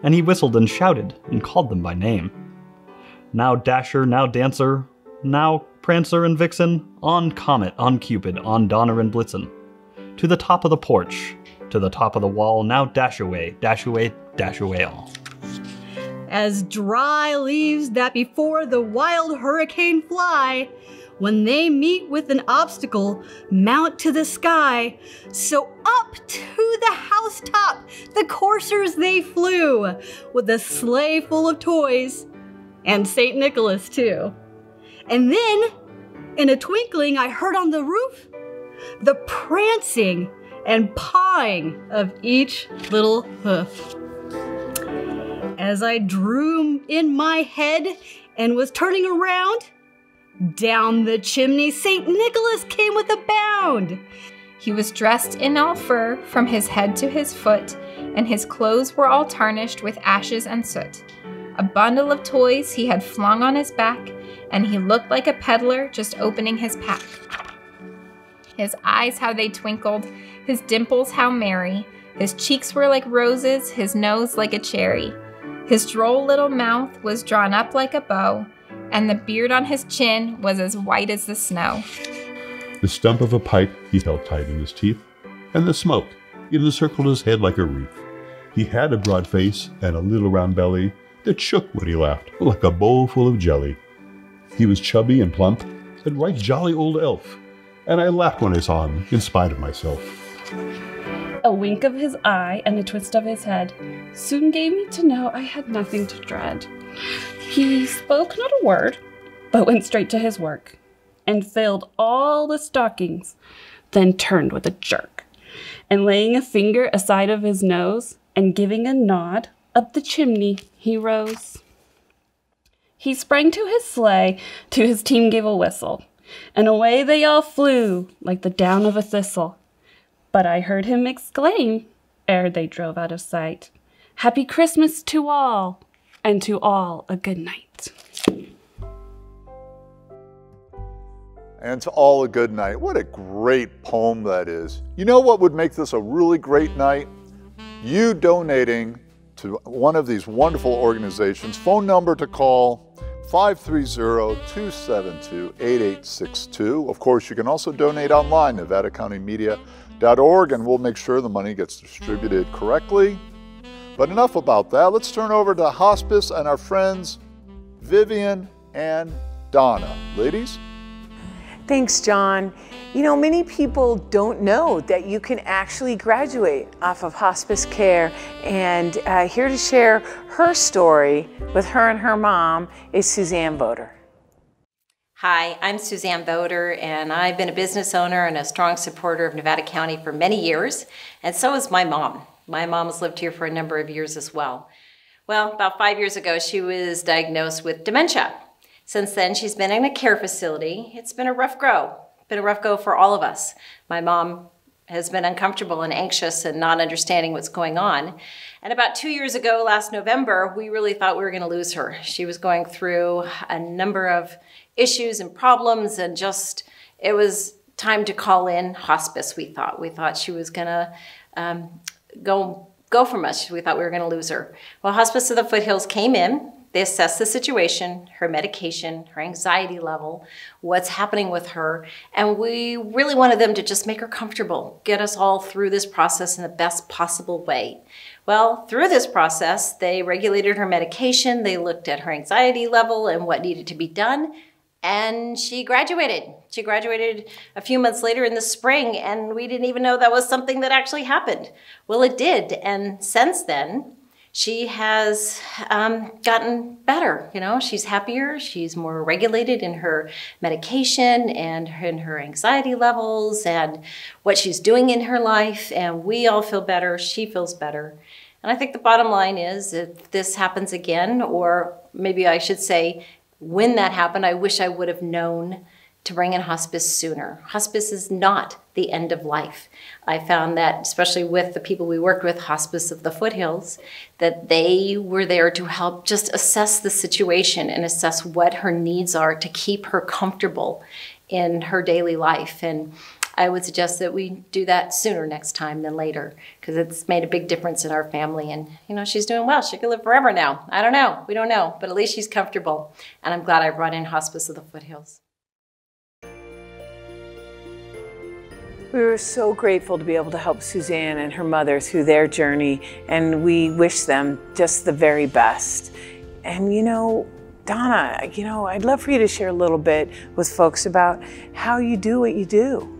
and he whistled and shouted and called them by name. Now Dasher, now Dancer, now Prancer and Vixen, on Comet, on Cupid, on Donner and Blitzen. To the top of the porch, to the top of the wall, now dash away, dash away, dash away all. As dry leaves that before the wild hurricane fly, when they meet with an obstacle, mount to the sky. So up to the housetop the coursers they flew, with a sleigh full of toys, and St. Nicholas too. And then, in a twinkling, I heard on the roof the prancing and pawing of each little hoof. As I drew in my head and was turning around, down the chimney St. Nicholas came with a bound. He was dressed in all fur from his head to his foot, and his clothes were all tarnished with ashes and soot. A bundle of toys he had flung on his back, and he looked like a peddler just opening his pack. His eyes, how they twinkled, his dimples how merry, his cheeks were like roses, his nose like a cherry. His droll little mouth was drawn up like a bow, and the beard on his chin was as white as the snow. The stump of a pipe he held tight in his teeth, and the smoke, it encircled his head like a wreath. He had a broad face and a little round belly that shook when he laughed like a bowl full of jelly. He was chubby and plump, a right jolly old elf, and I laughed when I saw him in spite of myself. A wink of his eye and a twist of his head soon gave me to know I had nothing to dread. He spoke not a word, but went straight to his work, and filled all the stockings, then turned with a jerk, and laying a finger aside of his nose, and giving a nod, up the chimney he rose. He sprang to his sleigh, to his team gave a whistle, and away they all flew, like the down of a thistle. But I heard him exclaim, ere they drove out of sight, "Happy Christmas to all, and to all a good night." And to all a good night. What a great poem that is. You know what would make this a really great night? You donating to one of these wonderful organizations. Phone number to call, 530-272-8862. Of course, you can also donate online, NevadaCountyMedia.org, and we'll make sure the money gets distributed correctly. But enough about that. Let's turn over to hospice and our friends Vivian and Donna. Ladies? Thanks, John. You know, many people don't know that you can actually graduate off of hospice care, and here to share her story with her and her mom is Suzanne Voder. Hi, I'm Suzanne Voder, and I've been a business owner and a strong supporter of Nevada County for many years, and so is my mom. My mom has lived here for a number of years as well. Well, about 5 years ago, she was diagnosed with dementia. Since then, she's been in a care facility. It's been a rough go. Been a rough go for all of us. My mom has been uncomfortable and anxious and not understanding what's going on. And about 2 years ago, last November, we really thought we were going to lose her. She was going through a number of issues and problems, and just, it was time to call in hospice, we thought. We thought she was going to go from us. We thought we were going to lose her. Well, Hospice of the Foothills came in. They assessed the situation, her medication, her anxiety level, what's happening with her, and we really wanted them to just make her comfortable, get us all through this process in the best possible way. Well, through this process, they regulated her medication, they looked at her anxiety level and what needed to be done, and she graduated. She graduated a few months later in the spring, and we didn't even know that was something that actually happened. Well, it did, and since then, she has gotten better. You know, she's happier, she's more regulated in her medication and in her anxiety levels and what she's doing in her life, and we all feel better, she feels better. And I think the bottom line is, if this happens again, or maybe I should say, when that happened, I wish I would have known to bring in hospice sooner. Hospice is not the end of life. I found that, especially with the people we worked with, Hospice of the Foothills, that they were there to help just assess the situation and assess what her needs are to keep her comfortable in her daily life. And I would suggest that we do that sooner next time than later, because it's made a big difference in our family. And, you know, she's doing well. She could live forever now. I don't know. We don't know. But at least she's comfortable. And I'm glad I brought in Hospice of the Foothills. We were so grateful to be able to help Suzanne and her mother through their journey, and we wish them just the very best. And you know, Donna, you know, I'd love for you to share a little bit with folks about how you do what you do.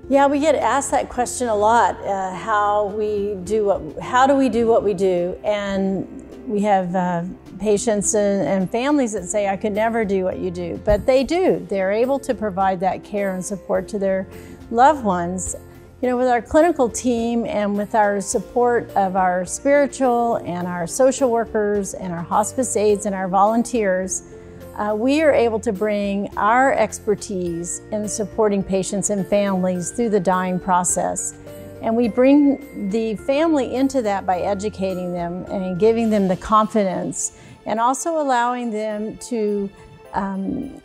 Yeah, we get asked that question a lot. How do we do what we do? And we have patients and families that say, I could never do what you do, but they do. They're able to provide that care and support to their loved ones. You know, with our clinical team and with our support of our spiritual and our social workers and our hospice aides and our volunteers, we are able to bring our expertise in supporting patients and families through the dying process. And we bring the family into that by educating them and giving them the confidence, and also allowing them to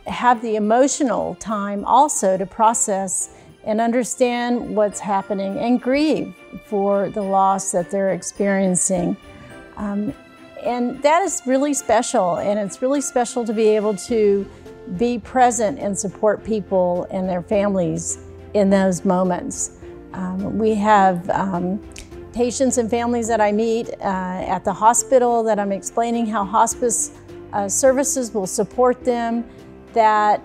have the emotional time also to process and understand what's happening and grieve for the loss that they're experiencing. And that is really special, and it's really special to be able to be present and support people and their families in those moments. We have patients and families that I meet at the hospital that I'm explaining how hospice services will support them, that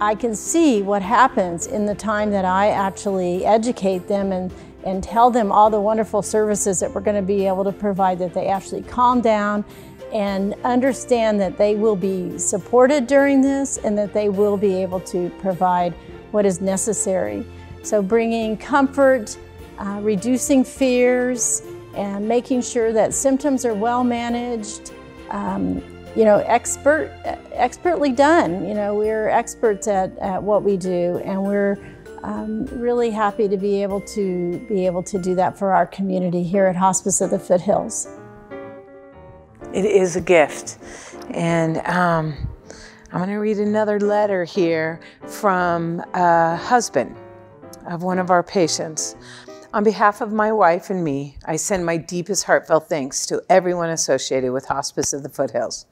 I can see what happens in the time that I actually educate them and tell them all the wonderful services that we're going to be able to provide, that they actually calm down and understand that they will be supported during this and that they will be able to provide what is necessary. So bringing comfort, reducing fears, and making sure that symptoms are well managed, you know, expertly done. You know, we're experts at what we do, and we're really happy to be able to do that for our community here at Hospice of the Foothills. It is a gift, and I'm going to read another letter here from a husband of one of our patients. On behalf of my wife and me, I send my deepest heartfelt thanks to everyone associated with Hospice of the Foothills.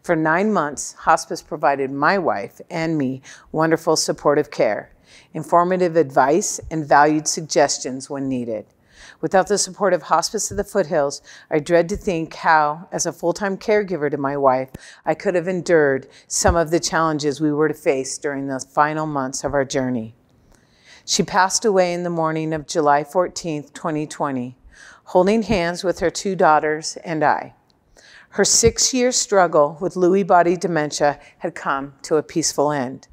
For 9 months, hospice provided my wife and me wonderful supportive care, informative advice, and valued suggestions when needed. Without the support of Hospice of the Foothills, I dread to think how, as a full-time caregiver to my wife, I could have endured some of the challenges we were to face during the final months of our journey. She passed away in the morning of July 14th, 2020, holding hands with her 2 daughters and I. Her 6-year struggle with Lewy body dementia had come to a peaceful end.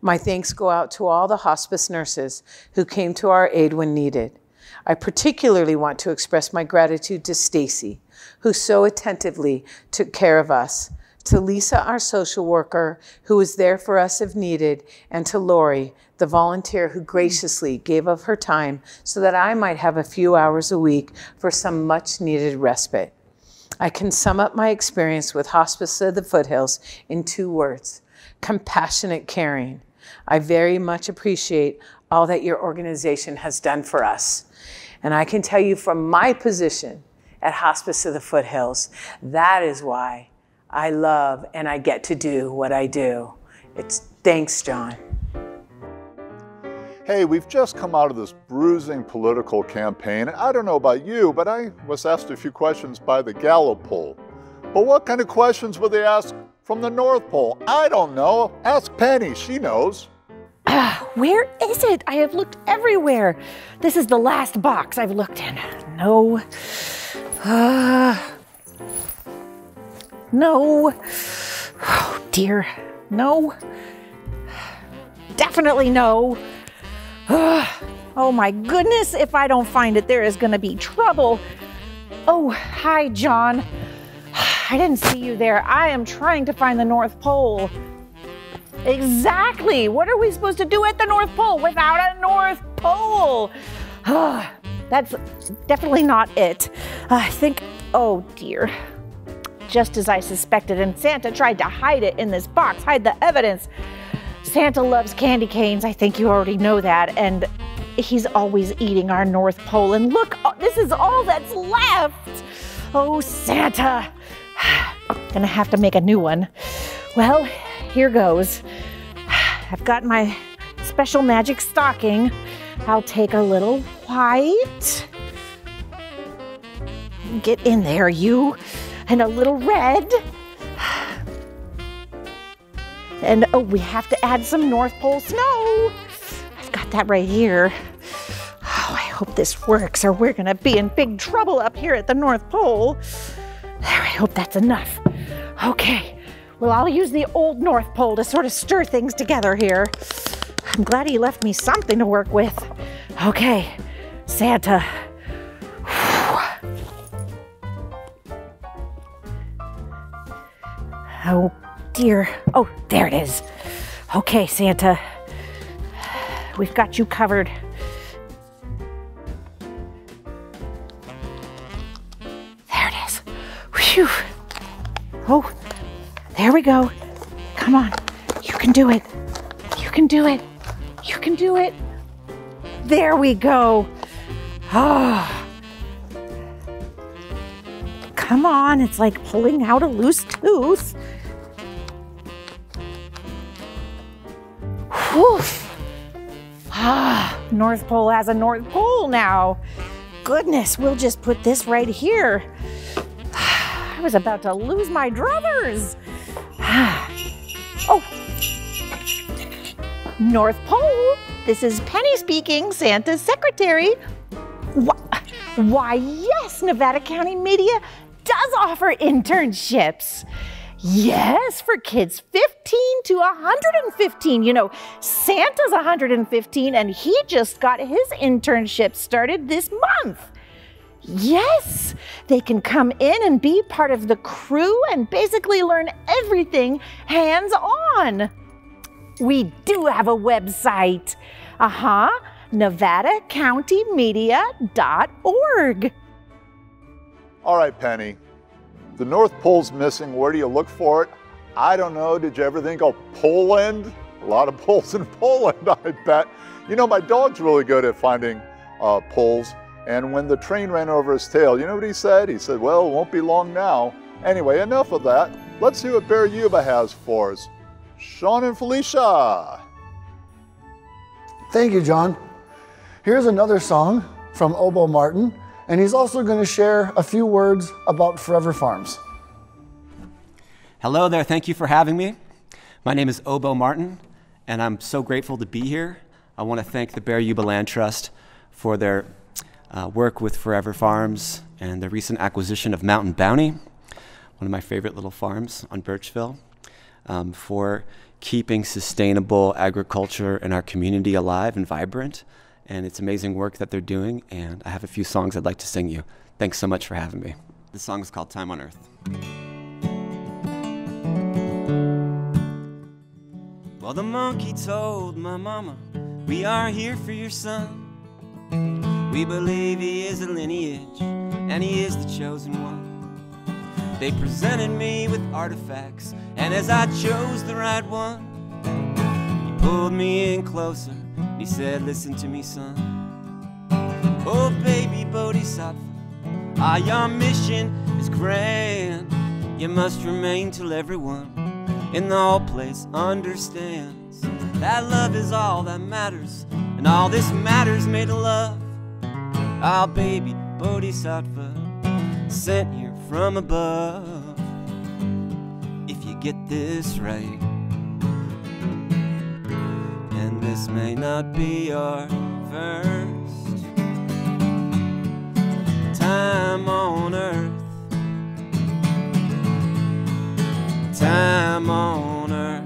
My thanks go out to all the hospice nurses who came to our aid when needed. I particularly want to express my gratitude to Stacy, who so attentively took care of us, to Lisa, our social worker, who was there for us if needed, and to Lori, the volunteer who graciously gave of her time so that I might have a few hours a week for some much needed respite. I can sum up my experience with Hospice of the Foothills in 2 words: compassionate caring. I very much appreciate all that your organization has done for us. And I can tell you from my position at Hospice of the Foothills, that is why I love and I get to do what I do. Thanks, John. Hey, we've just come out of this bruising political campaign. I don't know about you, but I was asked a few questions by the Gallup poll. But what kind of questions would they ask from the North Pole? I don't know. Ask Penny, she knows. Where is it? I have looked everywhere. This is the last box I've looked in. No. No. Oh dear. No. Definitely no. Oh my goodness, if I don't find it, there is going to be trouble. Oh, hi, John. I didn't see you there. I am trying to find the North Pole. Exactly. What are we supposed to do at the North Pole without a North Pole? That's definitely not it. I think, oh dear. Just as I suspected, and Santa tried to hide it in this box, hide the evidence. Santa loves candy canes, I think you already know that, and he's always eating our North Pole. And look, this is all that's left. Oh, Santa. Gonna have to make a new one. Well, here goes. I've got my special magic stocking. I'll take a little white. Get in there, you. And a little red. And oh, we have to add some North Pole snow. I've got that right here. Oh, I hope this works or we're gonna be in big trouble up here at the North Pole. There, I hope that's enough. Okay, well, I'll use the old North Pole to sort of stir things together here. I'm glad he left me something to work with. Okay, Santa. Oh dear. Oh, there it is. Okay, Santa. We've got you covered. There it is. Whew. Oh, there we go. Come on. You can do it. You can do it. You can do it. There we go. Oh. Come on. It's like pulling out a loose tooth. Woof. Ah, North Pole has a North Pole now. Goodness, we'll just put this right here. I was about to lose my druthers. Oh, North Pole, this is Penny speaking, Santa's secretary. Why, yes, Nevada County Media does offer internships. Yes, for kids 15 to 115. You know, Santa's 115 and he just got his internship started this month. Yes, they can come in and be part of the crew and basically learn everything hands-on. We do have a website. NevadaCountyMedia.org. All right, Penny. The North Pole's missing. Where do you look for it? I don't know. Did you ever think of Poland? A lot of poles in Poland, I bet. You know, my dog's really good at finding poles. And when the train ran over his tail, you know what he said? He said, well, it won't be long now. Anyway, enough of that. Let's see what Bear Yuba has for us. Sean and Felicia. Thank you, John. Here's another song from Obo Martin, and he's also going to share a few words about Forever Farms. Hello there, thank you for having me. My name is Obo Martin, and I'm so grateful to be here. I want to thank the Bear Yuba Land Trust for their work with Forever Farms and the recent acquisition of Mountain Bounty, one of my favorite little farms on Birchville, for keeping sustainable agriculture in our community alive and vibrant. And it's amazing work that they're doing, and I have a few songs I'd like to sing you. Thanks so much for having me. The song is called Time on Earth. Well, the monkey told my mama, we are here for your son. We believe he is a lineage, and he is the chosen one. They presented me with artifacts, and as I chose the right one, he pulled me in closer, and he said, listen to me, son. Oh, baby Bodhisattva, your mission is grand. You must remain till everyone in the whole place understands that love is all that matters, and all this matters made of love. Our baby Bodhisattva sent here from above. If you get this right, and this may not be our first time on earth, time on earth,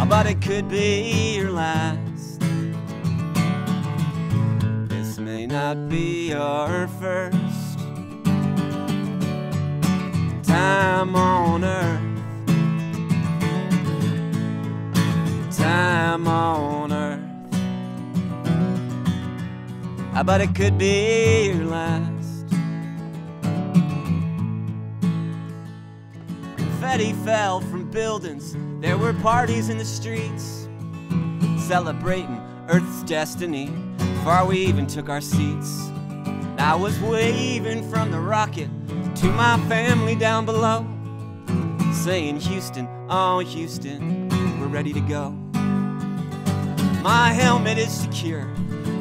but it could be your last. This may not be our first time on earth, but it could be your last. Confetti fell from buildings, there were parties in the streets, celebrating Earth's destiny before we even took our seats. I was waving from the rocket to my family down below, saying, Houston, oh Houston, we're ready to go. My helmet is secure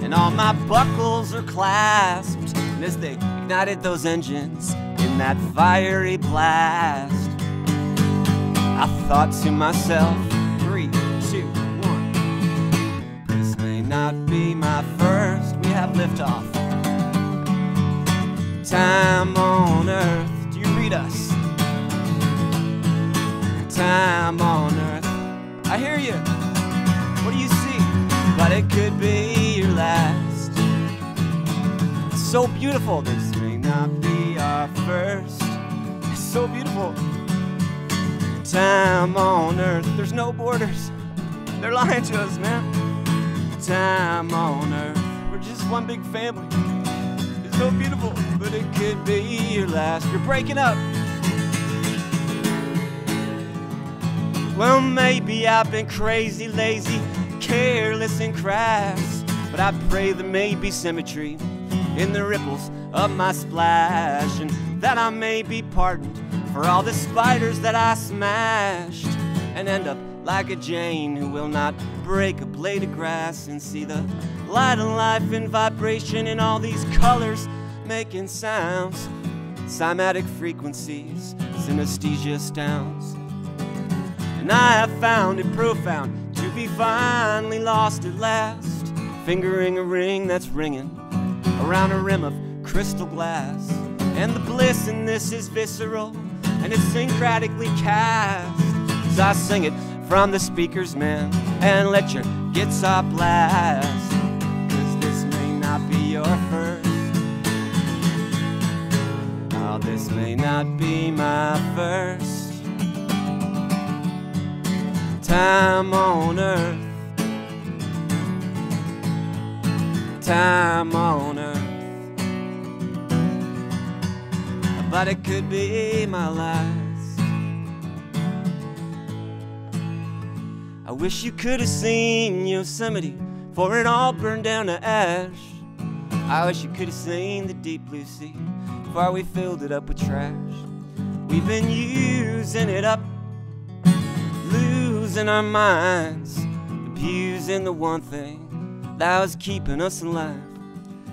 and all my buckles are clasped, and as they ignited those engines in that fiery blast, I thought to myself, 3, 2, 1, this may not be my first. We have liftoff. Time on Earth, do you read us? Time on Earth, I hear you. What do you see? But it could be your last. It's so beautiful. This may not be our first. It's so beautiful. Time on Earth, there's no borders. They're lying to us, man. Time on Earth, we're just one big family. It's so beautiful, but it could be your last. You're breaking up. Well, maybe I've been crazy, lazy, careless and crass, but I pray there may be symmetry in the ripples of my splash, and that I may be pardoned for all the spiders that I smashed, and end up like a Jane who will not break a blade of grass, and see the light of life in vibration in all these colors making sounds, cymatic frequencies, synesthesia sounds. And I have found it profound to be finally lost at last, fingering a ring that's ringing around a rim of crystal glass. And the bliss in this is visceral, and it's syncretically cast, as I sing it from the speakers, man, and let your guitar blast. Cause this may not be your first. Oh, this may not be my first. Time on Earth, time on Earth, but it could be my last. I wish you could have seen Yosemite before it all burned down to ash. I wish you could have seen the deep blue sea before we filled it up with trash. We've been using it up, losing our minds, abusing the one thing that was keeping us alive.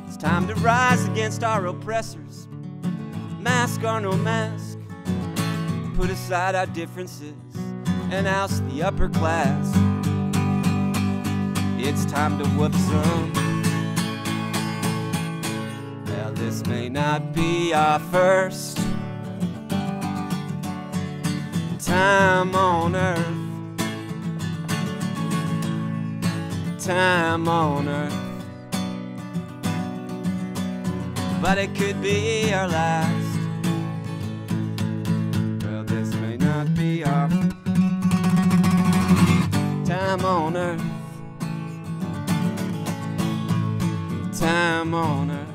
It's time to rise against our oppressors, mask or no mask, put aside our differences and oust the upper class. It's time to whoop some. Well, this may not be our first time on Earth. Time on Earth, but it could be our last. Well, this may not be our time on Earth. Time on Earth,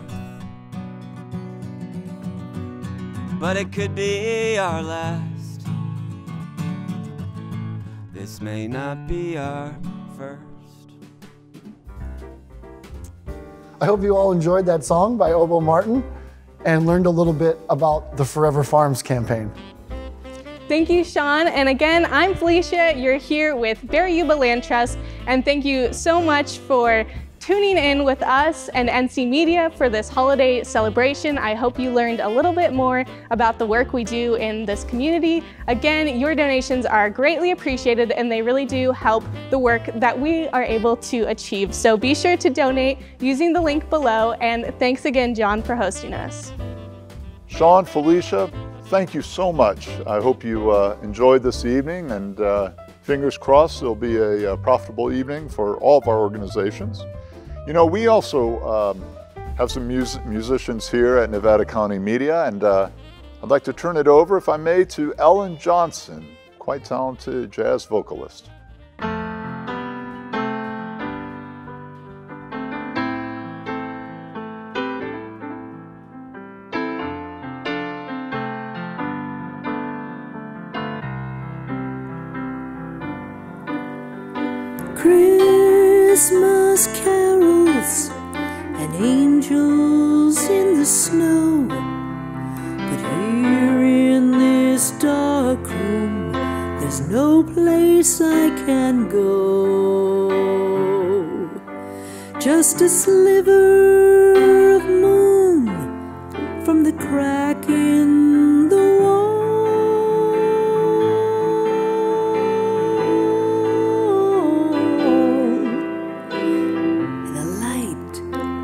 but it could be our last. This may not be our first. I hope you all enjoyed that song by Obo Martin and learned a little bit about the Forever Farms campaign. Thank you, Sean. And again, I'm Felicia. You're here with Bear Yuba Land Trust. And thank you so much for tuning in with us and NC Media for this holiday celebration. I hope you learned a little bit more about the work we do in this community. Again, your donations are greatly appreciated and they really do help the work that we are able to achieve. So be sure to donate using the link below. And thanks again, John, for hosting us. Sean, Felicia, thank you so much. I hope you enjoyed this evening, and fingers crossed it'll be a profitable evening for all of our organizations. You know, we also have some musicians here at Nevada County Media, and I'd like to turn it over, if I may, to Ellen Johnson, quite talented jazz vocalist. Christmas carols and angels in the snow, but here in this dark room there's no place I can go. Just a sliver of moon from the crack in the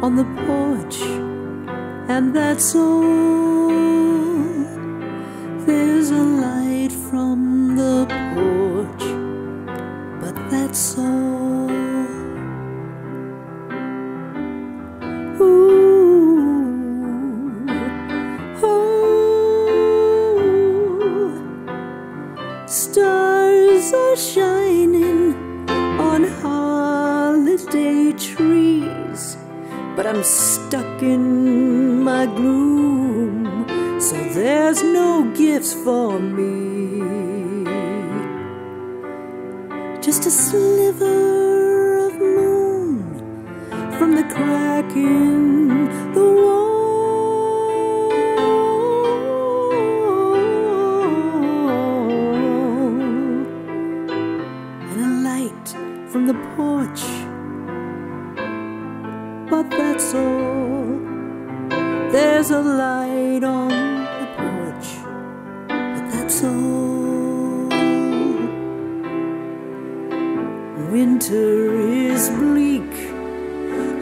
on the porch, and that's all. There's a light from the porch, but that's all. Ooh, oh, stars are shining on holiday trees, but I'm stuck in my gloom, so there's no gifts for me. Just a sliver of moon from the crack in the wall, and a light from the porch, but that's all. There's a light on the porch, but that's all. Winter is bleak,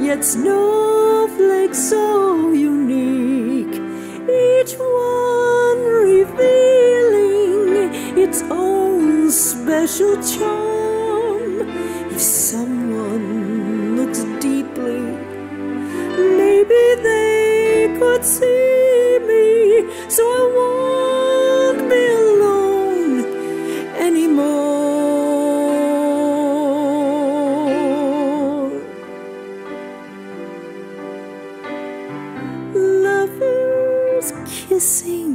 yet snowflakes so unique, each one revealing its own special charm. If someone looks deeply, maybe they could see me, so I won't be alone anymore. Lovers kissing,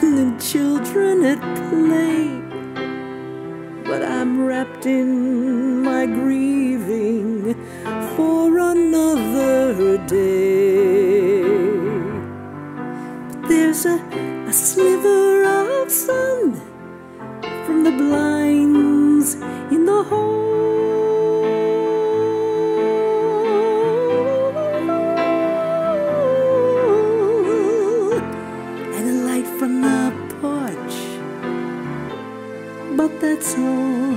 the children at play, but I'm wrapped in my grieving for another day. But there's a sliver of sun from the blinds in the hall, and a light from the porch, but that's all.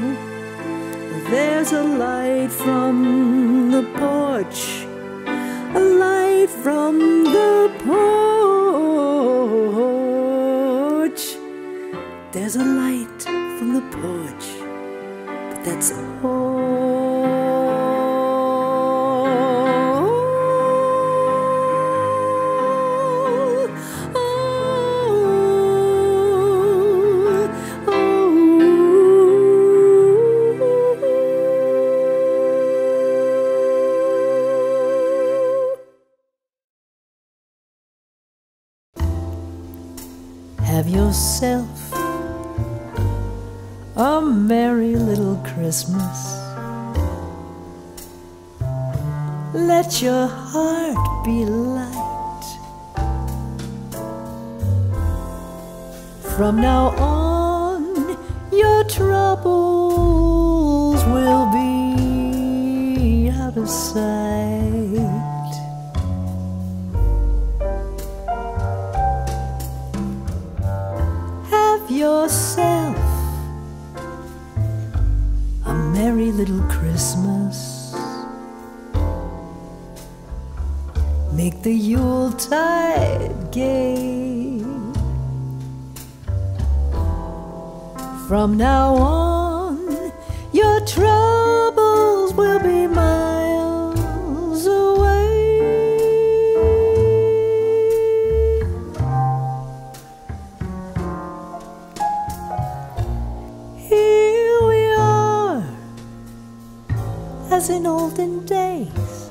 There's a light from the porch, a light from the porch. There's a light from the porch, but that's all. Have yourself a merry little Christmas. Let your heart be light. From now on, your troubles will be out of sight. Have yourself a merry little Christmas. Make the Yuletide gay. From now on, your troubles will be miles away. Here we are, as in olden days.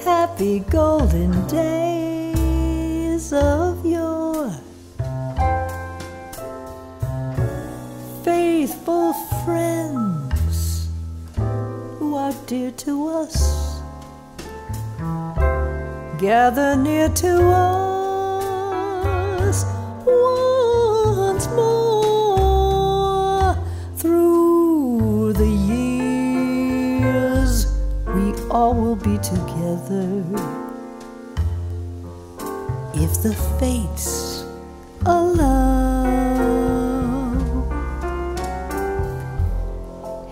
Happy golden days of yore. Faithful friends dear to us gather near to us once more. Through the years we all will be together if the fates allow.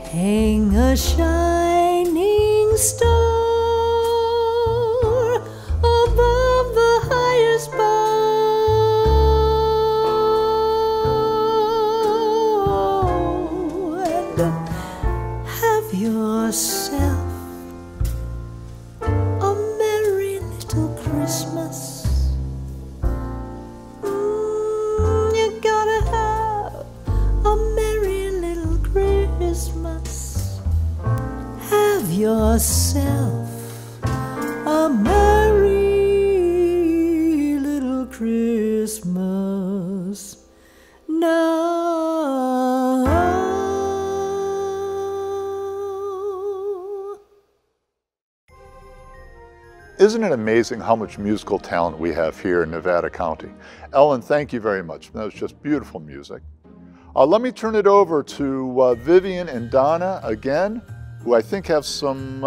Hang a shining star above the highest bough and have yourself a merry little Christmas. You gotta have a merry little Christmas. Have yourself a merry little Christmas now. Isn't it amazing how much musical talent we have here in Nevada County? Ellen, thank you very much. That was just beautiful music. Let me turn it over to Vivian and Donna again, who I think have some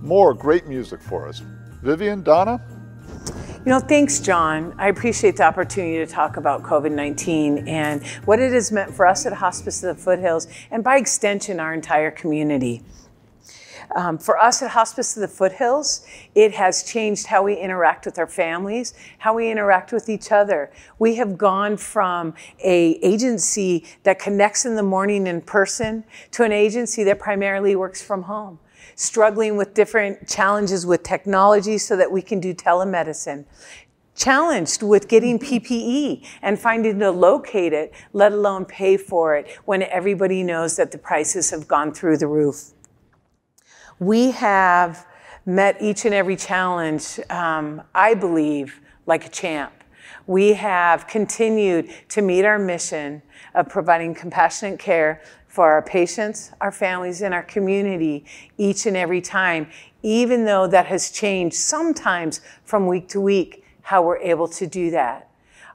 more great music for us. Vivian, Donna? You know, thanks, John. I appreciate the opportunity to talk about COVID-19 and what it has meant for us at Hospice of the Foothills, and by extension, our entire community. For us at Hospice of the Foothills, it has changed how we interact with our families, how we interact with each other. We have gone from an agency that connects in the morning in person to an agency that primarily works from home, struggling with different challenges with technology so that we can do telemedicine, challenged with getting PPE and finding to locate it, let alone pay for it, when everybody knows that the prices have gone through the roof. We have met each and every challenge, I believe, like a champ. We have continued to meet our mission of providing compassionate care for our patients, our families, and our community each and every time, even though that has changed sometimes from week to week, how we're able to do that.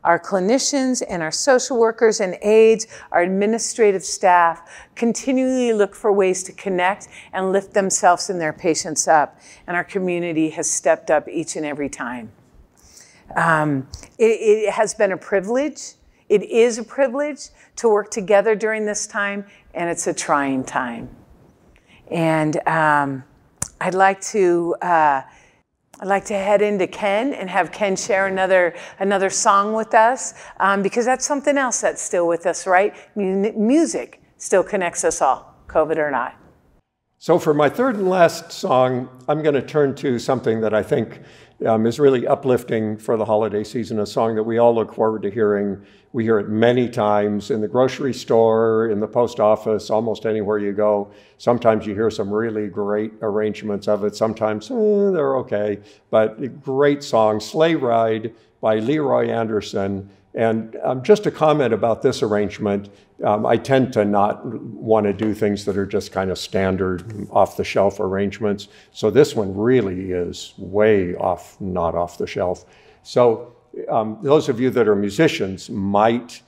Our clinicians and our social workers and aides, our administrative staff continually look for ways to connect and lift themselves and their patients up. And our community has stepped up each and every time. It has been a privilege. It is a privilege to work together during this time, and it's a trying time. And I'd like to head into Ken and have Ken share another song with us, because that's something else that's still with us, right? Music still connects us all, COVID or not. So for my third and last song, I'm going to turn to something that I think is really uplifting for the holiday season, a song that we all look forward to hearing. We hear it many times in the grocery store, in the post office, almost anywhere you go. Sometimes you hear some really great arrangements of it. Sometimes they're okay, but a great song, Sleigh Ride by Leroy Anderson. And just a comment about this arrangement, I tend to not want to do things that are just kind of standard off-the-shelf arrangements. So this one really is way off, not off the shelf. So those of you that are musicians might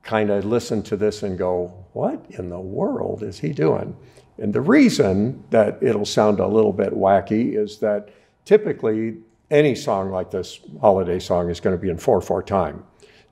kind of listen to this and go, what in the world is he doing? And the reason that it'll sound a little bit wacky is that typically any song like this holiday song is going to be in 4/4 time.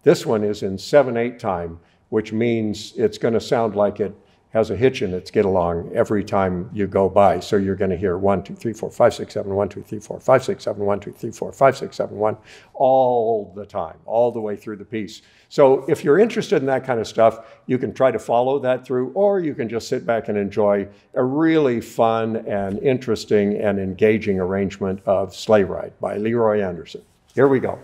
This one is in 7/8 time, which means it's going to sound like it has a hitch in its get along every time you go by. So you're going to hear 1, 2, 3, 4, 5, 6, 7, 1, 2, 3, 4, 5, 6, 7, 1, 2, 3, 4, 5, 6, 7, 1, all the time, all the way through the piece. So if you're interested in that kind of stuff, you can try to follow that through, or you can just sit back and enjoy a really fun and interesting and engaging arrangement of Sleigh Ride by Leroy Anderson. Here we go.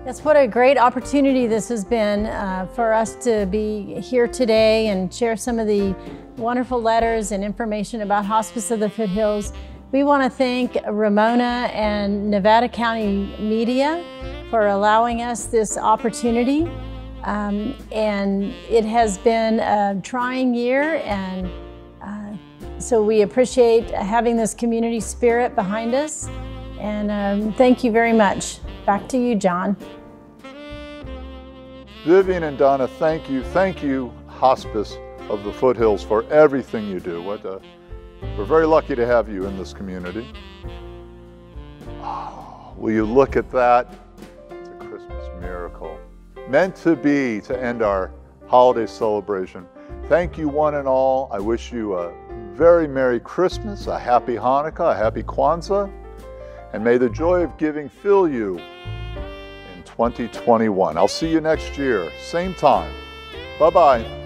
That's what a great opportunity this has been for us to be here today and share some of the wonderful letters and information about Hospice of the Foothills. We want to thank Ramona and Nevada County Media for allowing us this opportunity. And it has been a trying year, and so we appreciate having this community spirit behind us. And thank you very much. Back to you, John. Vivian and Donna, thank you. Thank you, Hospice of the Foothills, for everything you do. We're very lucky to have you in this community. Oh, will you look at that? It's a Christmas miracle. Meant to be to end our holiday celebration. Thank you, one and all. I wish you a very Merry Christmas, a Happy Hanukkah, a Happy Kwanzaa, and may the joy of giving fill you in 2021. I'll see you next year, same time. Bye-bye.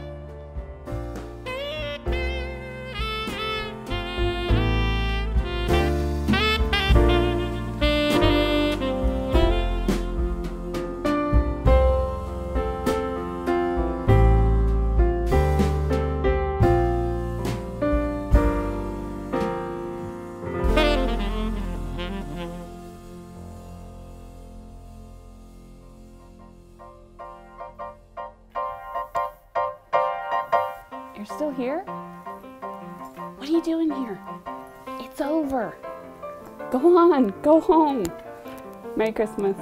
You're still here? What are you doing here? It's over. Go on, go home. Merry Christmas.